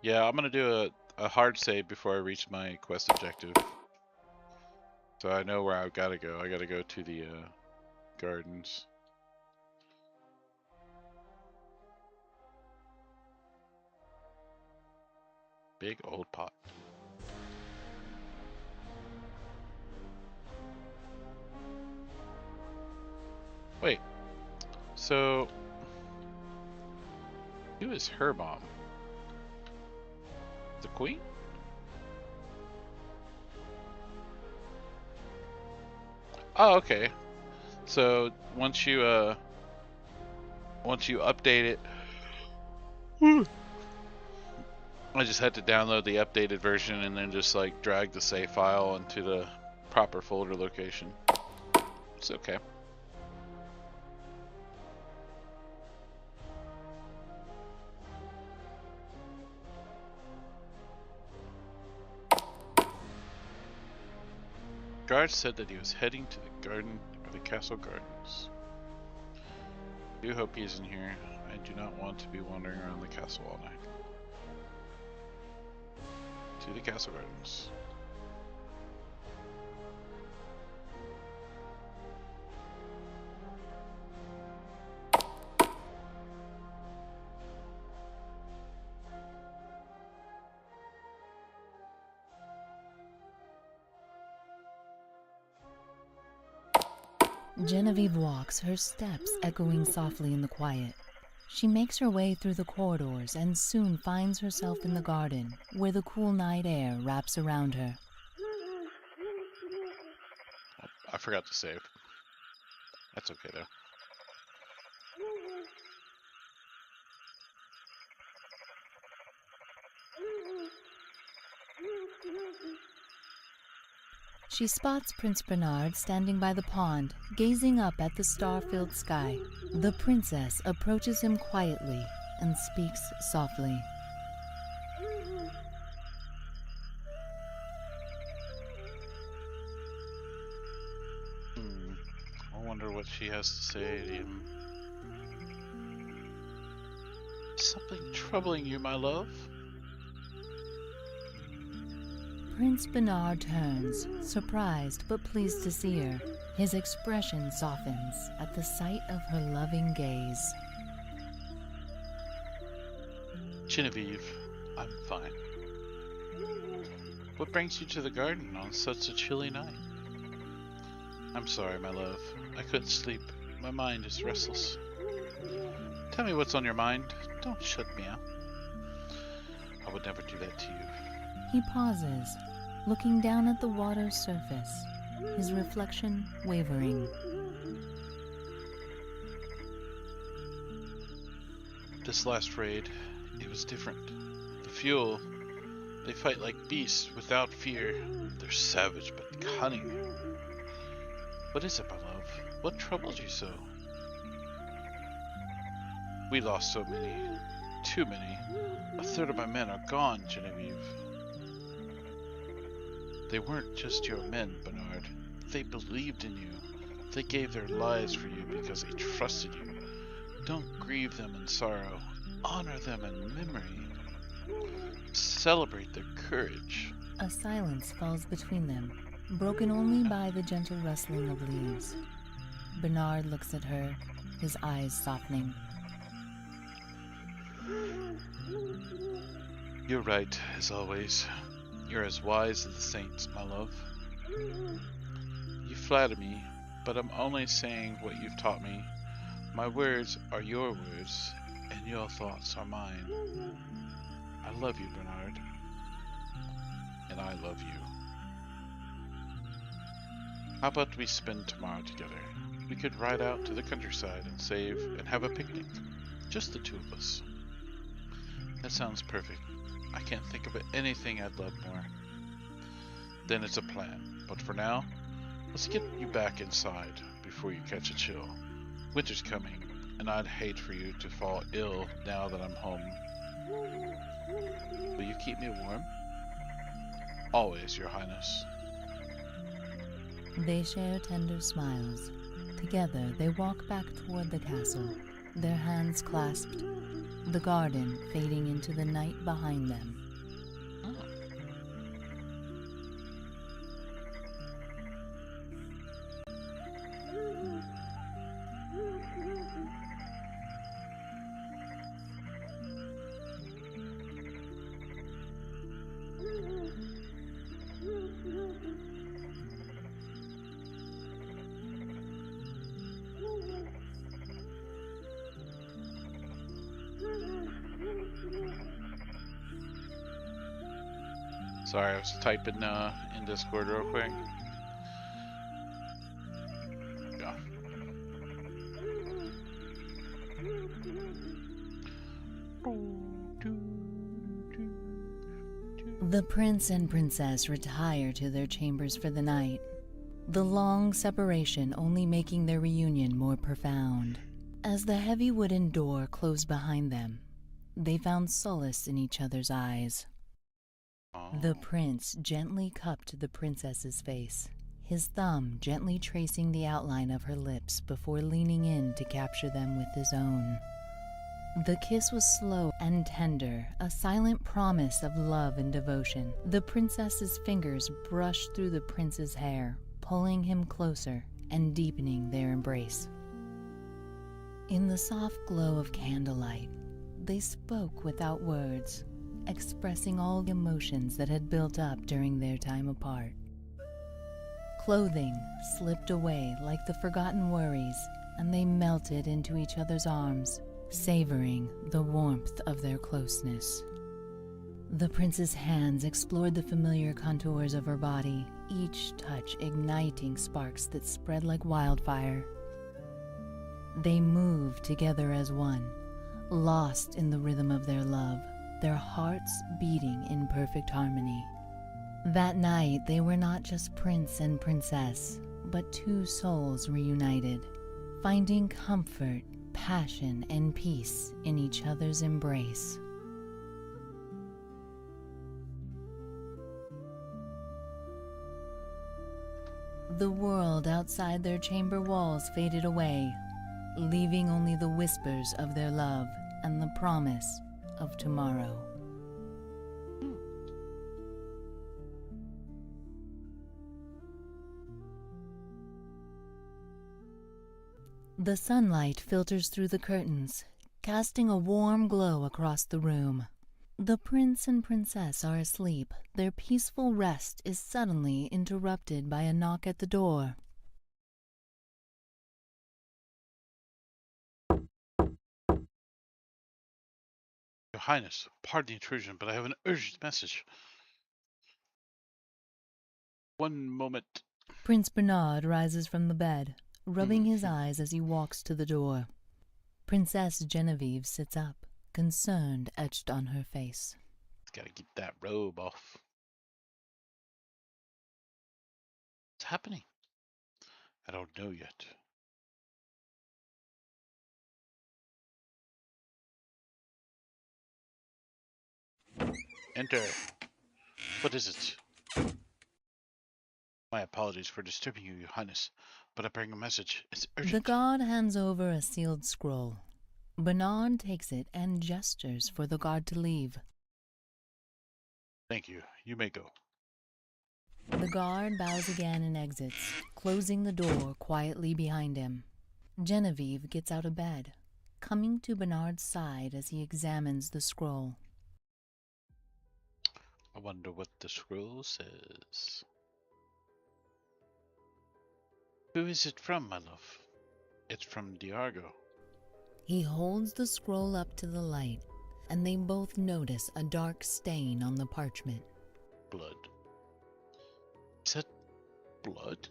Yeah, I'm gonna do a hard save before I reach my quest objective. So I know where I've gotta go. I gotta go to the gardens. Big old pot. Wait. So who is her mom? The queen? Oh, okay. So once you update it, I just had to download the updated version and then just like drag the save file into the proper folder location. It's okay. Guard said that he was heading to the garden or the castle gardens. I do hope he is in here. I do not want to be wandering around the castle all night. To the castle gardens. Genevieve walks, her steps echoing softly in the quiet. She makes her way through the corridors and soon finds herself in the garden, where the cool night air wraps around her. Oh, I forgot to save. That's okay though. She spots Prince Bernard standing by the pond, gazing up at the star-filled sky. The princess approaches him quietly and speaks softly. I wonder what she has to say to him. Something troubling you, my love? Prince Bernard turns, surprised but pleased to see her. His expression softens at the sight of her loving gaze. Genevieve, I'm fine. What brings you to the garden on such a chilly night? I'm sorry, my love. I couldn't sleep. My mind is restless. Tell me what's on your mind. Don't shut me out. I would never do that to you. He pauses, looking down at the water's surface, his reflection wavering. This last raid, it was different. The fuel, they fight like beasts without fear. They're savage but cunning. What is it, my love? What troubles you so? We lost so many. Too many. A third of my men are gone, Genevieve. They weren't just your men, Bernard. They believed in you. They gave their lives for you because they trusted you. Don't grieve them in sorrow. Honor them in memory. Celebrate their courage. A silence falls between them, broken only by the gentle rustling of leaves. Bernard looks at her, his eyes softening. You're right, as always. You're as wise as the saints, my love. You flatter me, but I'm only saying what you've taught me. My words are your words, and your thoughts are mine. I love you, Bernard. And I love you. How about we spend tomorrow together? We could ride out to the countryside and save and have a picnic. Just the two of us. That sounds perfect. I can't think of anything I'd love more. Then it's a plan. But for now, let's get you back inside before you catch a chill. Winter's coming, and I'd hate for you to fall ill now that I'm home. Will you keep me warm? Always, Your Highness. They share tender smiles. Together they walk back toward the castle, their hands clasped, the garden fading into the night behind them. Sorry, I was typing in Discord real quick. Yeah. The prince and princess retire to their chambers for the night, the long separation only making their reunion more profound. As the heavy wooden door closed behind them, they found solace in each other's eyes. The prince gently cupped the princess's face, his thumb gently tracing the outline of her lips before leaning in to capture them with his own. The kiss was slow and tender, a silent promise of love and devotion. The princess's fingers brushed through the prince's hair, pulling him closer and deepening their embrace. In the soft glow of candlelight, they spoke without words, expressing all the emotions that had built up during their time apart. Clothing slipped away like the forgotten worries, and they melted into each other's arms, savoring the warmth of their closeness. The prince's hands explored the familiar contours of her body, each touch igniting sparks that spread like wildfire. They moved together as one, lost in the rhythm of their love, their hearts beating in perfect harmony. That night, they were not just prince and princess, but two souls reunited, finding comfort, passion, and peace in each other's embrace. The world outside their chamber walls faded away, leaving only the whispers of their love and the promise of tomorrow. The sunlight filters through the curtains, casting a warm glow across the room. The prince and princess are asleep. Their peaceful rest is suddenly interrupted by a knock at the door. Your Highness, pardon the intrusion, but I have an urgent message. One moment. Prince Bernard rises from the bed, rubbing his eyes as he walks to the door. Princess Genevieve sits up, concern etched on her face. Gotta keep that robe off. What's happening? I don't know yet. Enter. What is it? My apologies for disturbing you, Your Highness, but I bring a message. It's urgent. The guard hands over a sealed scroll. Bernard takes it and gestures for the guard to leave. Thank you. You may go. The guard bows again and exits, closing the door quietly behind him. Genevieve gets out of bed, coming to Bernard's side as he examines the scroll. I wonder what the scroll says. Who is it from, my love? It's from Diargo. He holds the scroll up to the light, and they both notice a dark stain on the parchment. Blood. Is that blood?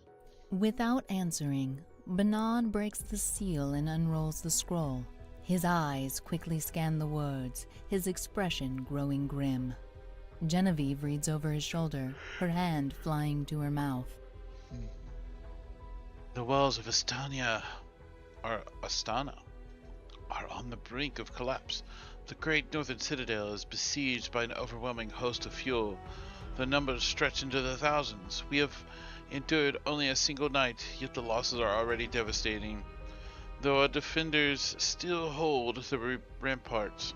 Without answering, Bernard breaks the seal and unrolls the scroll. His eyes quickly scan the words, his expression growing grim. Genevieve reads over his shoulder, her hand flying to her mouth. The walls of Astana are on the brink of collapse. The great northern citadel is besieged by an overwhelming host of fuel. The numbers stretch into the thousands. We have endured only a single night, yet the losses are already devastating. Though our defenders still hold the ramparts,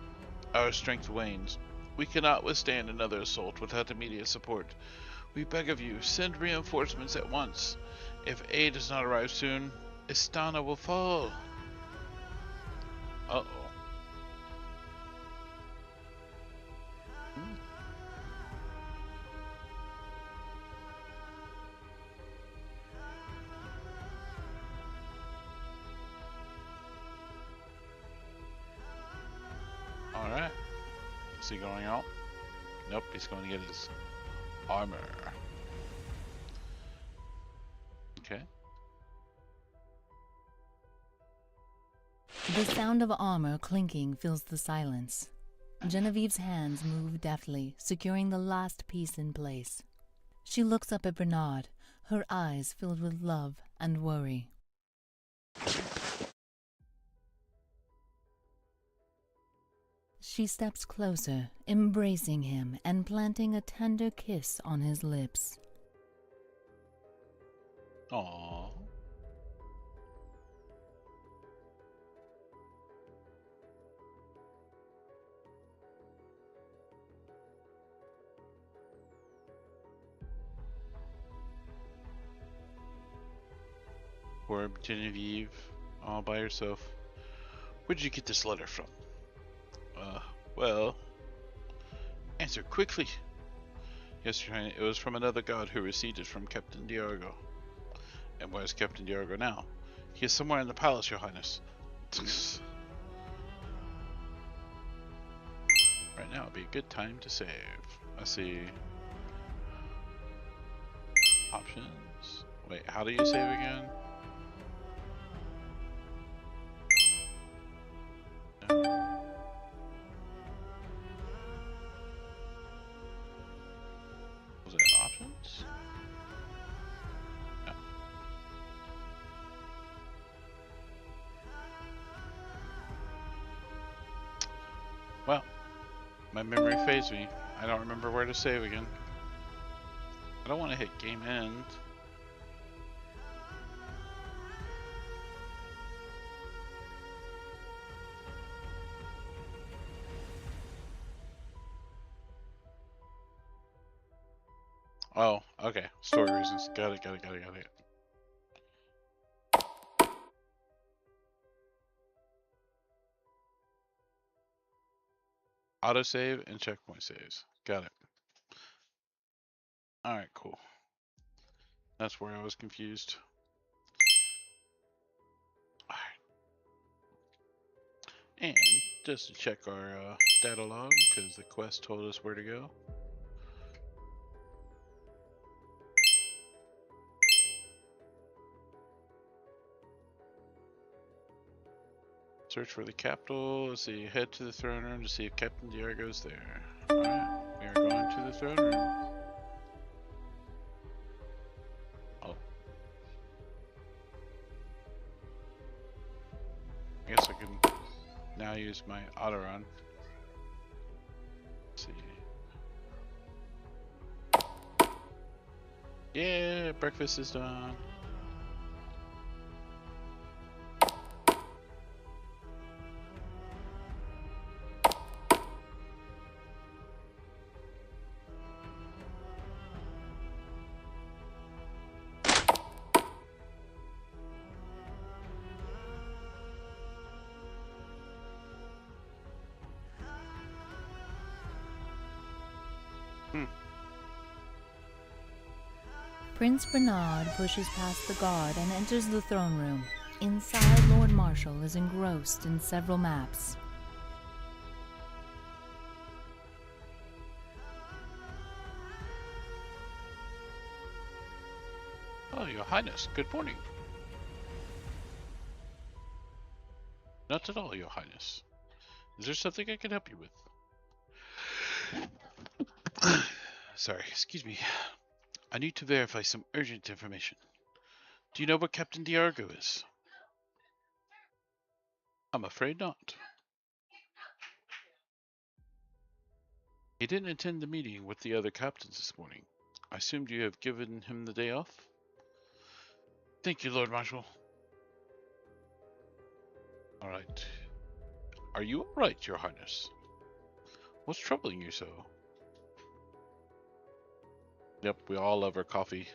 our strength wanes. We cannot withstand another assault without immediate support. We beg of you, send reinforcements at once. If aid does not arrive soon, Istana will fall. Uh-oh. Alright. Is he going out? Nope, he's going to get his armor. Okay. The sound of armor clinking fills the silence. Genevieve's hands move deftly, securing the last piece in place. She looks up at Bernard, her eyes filled with love and worry. She steps closer, embracing him and planting a tender kiss on his lips. Aww. Poor Genevieve, all by herself. Where'd you get this letter from? Well, answer quickly. Yes, Your Highness, it was from another god who received it from Captain Diargo. And where's Captain Diargo now? He is somewhere in the palace, Your Highness. Right now would be a good time to save. I see. Options. Wait, how do you save again? Was it an No. Well, my memory fades me. I don't remember where to save again. I don't want to hit game end. Oh, okay. Story reasons. Got it. Autosave and checkpoint saves. Got it. Alright, cool. That's where I was confused. Alright. And just to check our data log, because the quest told us where to go. Search for the capital. Let's see. Head to the throne room to see if Captain Diargo's there. Alright, we are going to the throne room. Oh. I guess I can now use my auto run. Let's see. Yeah, breakfast is done. Prince Bernard pushes past the guard and enters the throne room. Inside, Lord Marshal is engrossed in several maps. Oh, Your Highness, good morning. Not at all, Your Highness. Is there something I can help you with? Sorry, excuse me. I need to verify some urgent information. Do you know where Captain Diargo is? I'm afraid not. He didn't attend the meeting with the other captains this morning. I assumed you have given him the day off? Thank you, Lord Marshal. Alright. Are you alright, Your Highness? What's troubling you so? Yep, we all love our coffee.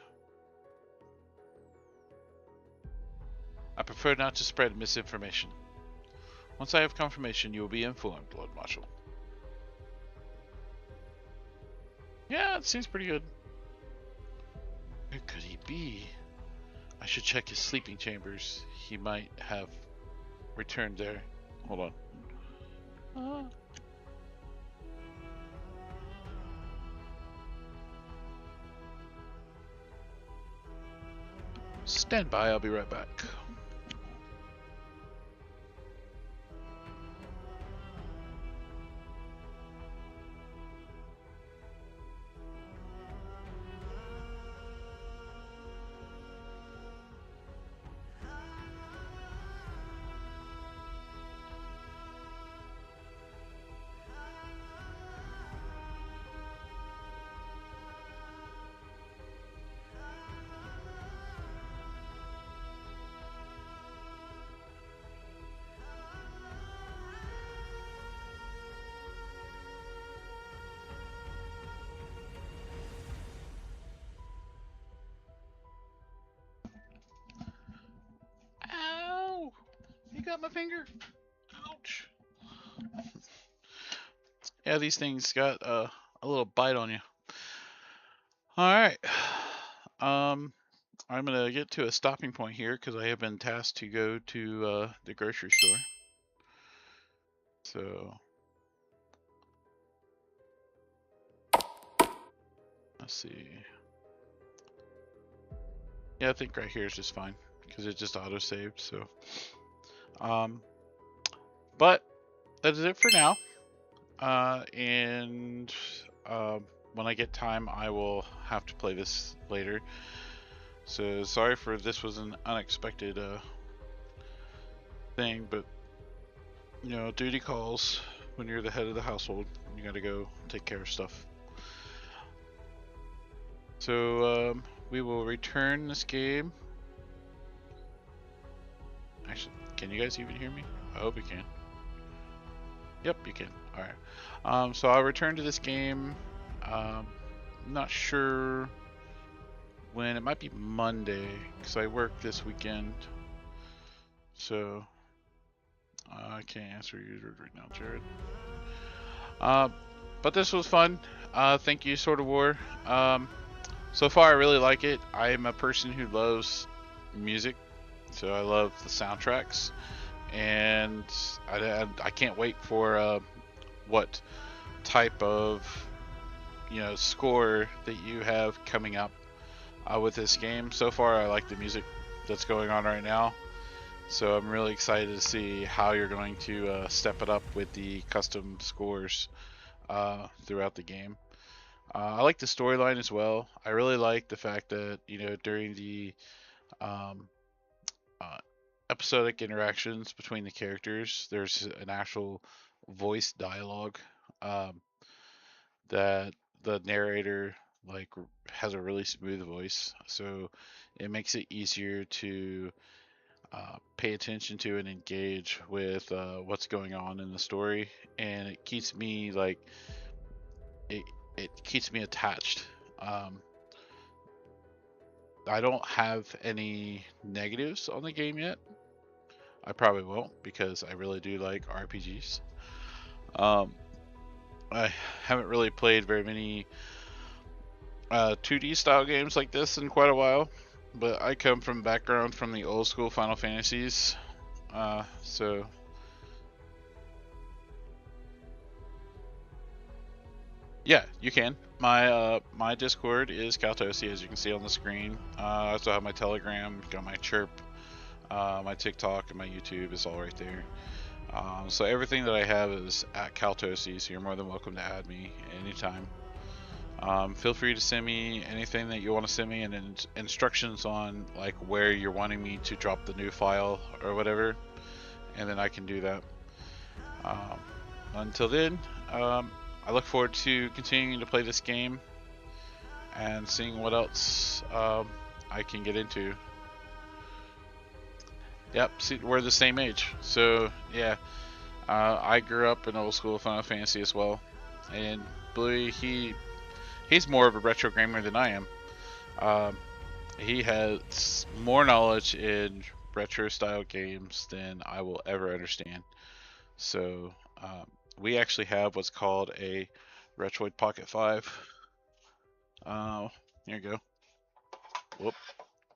I prefer not to spread misinformation. Once I have confirmation, you will be informed, Lord Marshal. Yeah, it seems pretty good. Where could he be? I should check his sleeping chambers. He might have returned there. Hold on. Stand by, I'll be right back. Ow! You got my finger. Ouch. Yeah, these things got a little bite on you. Alright. I'm gonna get to a stopping point here because I have been tasked to go to the grocery store. So let's see. Yeah, I think right here is just fine because it just auto saved. So, but that is it for now. And when I get time, I will have to play this later. So sorry for this was an unexpected thing, but you know, duty calls when you're the head of the household. You gotta go take care of stuff. So we will return this game. Actually, can you guys even hear me? I hope you can. Yep, you can. Alright. So I'll return to this game. Not sure when. It might be Monday, because I work this weekend. So I can't answer you right now, Jared. But this was fun. Thank you, Sword of War. So far, I really like it. I am a person who loves music, so I love the soundtracks, and I can't wait for what type of score that you have coming up with this game. So far, I like the music that's going on right now, so I'm really excited to see how you're going to step it up with the custom scores throughout the game. I like the storyline as well. I really like the fact that during the episodic interactions between the characters, there's an actual voice dialogue that the narrator like has a really smooth voice, so it makes it easier to pay attention to and engage with what's going on in the story, and it keeps me like it keeps me attached. I don't have any negatives on the game yet. I probably won't, because I really do like RPGs. I haven't really played very many 2D style games like this in quite a while, but I come from background from the old school Final Fantasies, so yeah, you can. My Discord is Kaltosi, as you can see on the screen. I also have my Telegram, got my Chirp, my TikTok, and my YouTube is all right there. So everything that I have is at Kaltosi, so you're more than welcome to add me anytime. Feel free to send me anything that you want to send me, and instructions on like where you're wanting me to drop the new file or whatever, and then I can do that. Until then, I look forward to continuing to play this game and seeing what else I can get into. Yep, see, we're the same age, so yeah. I grew up in old school Final Fantasy as well, and Bluey, he's more of a retro gamer than I am. He has more knowledge in retro style games than I will ever understand. So we actually have what's called a Retroid Pocket 5. Here you go. Whoop.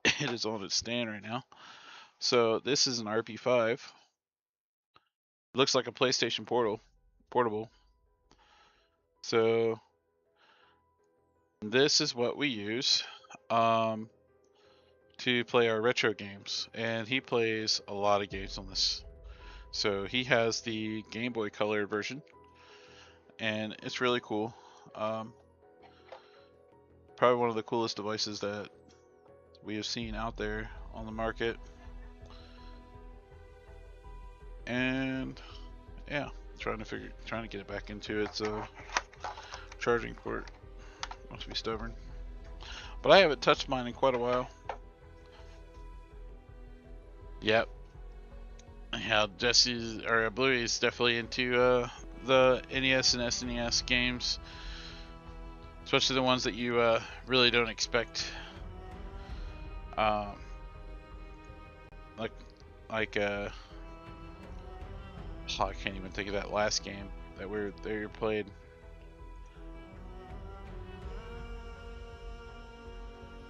It is on its stand right now. So this is an RP5. Looks like a PlayStation portable. So this is what we use to play our retro games, and he plays a lot of games on this. So he has the Game Boy Color version, and it's really cool. Probably one of the coolest devices that we have seen out there on the market. And yeah, trying to get it back into its charging port. Must be stubborn. But I haven't touched mine in quite a while. Yep. Yeah, Bluey's definitely into the NES and SNES games, especially the ones that you really don't expect. I can't even think of that last game that we played.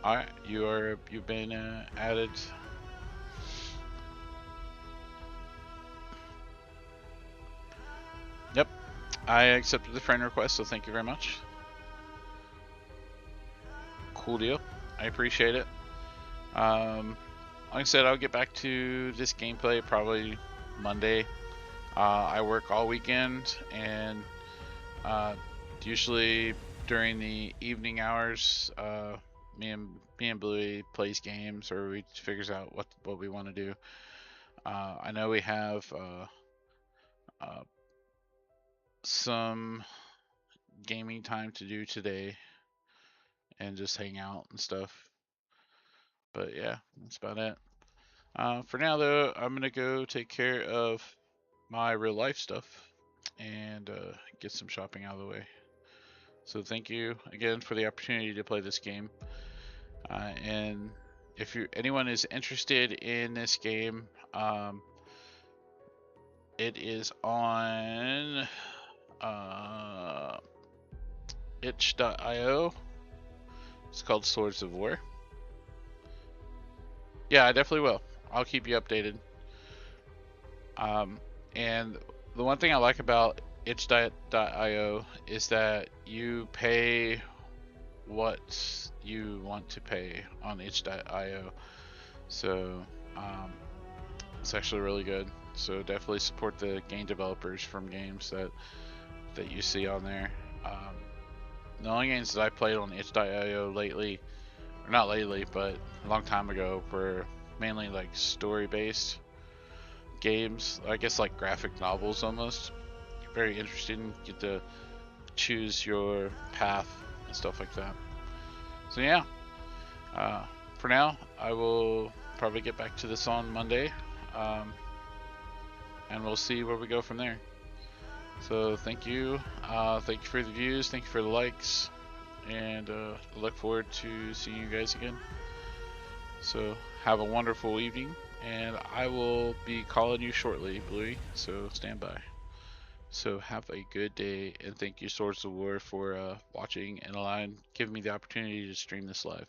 All right, you've been added. Yep, I accepted the friend request, so thank you very much. Cool deal. I appreciate it. Like I said, I'll get back to this gameplay probably Monday. I work all weekend, and usually during the evening hours, me and Bluey plays games, or we figures out what we want to do. I know we have some gaming time to do today, and just hang out and stuff. But yeah, that's about it. For now, though, I'm gonna go take care of my real life stuff and get some shopping out of the way. So thank you again for the opportunity to play this game. And if anyone is interested in this game, it is on itch.io. It's called Swords of War. Yeah, I definitely will. I'll keep you updated. And the one thing I like about itch.io is that you pay what you want to pay on itch.io. So it's actually really good. So definitely support the game developers from games that you see on there. The only games that I played on itch.io lately, or not lately, but a long time ago, were mainly like story-based games. I guess like graphic novels almost. Very interesting. Get to choose your path and stuff like that. So yeah. For now, I will probably get back to this on Monday, and we'll see where we go from there. So thank you for the views, thank you for the likes, and look forward to seeing you guys again. So have a wonderful evening, and I will be calling you shortly, Bluey, so stand by. So have a good day, and thank you Swords of War for watching and giving me the opportunity to stream this live.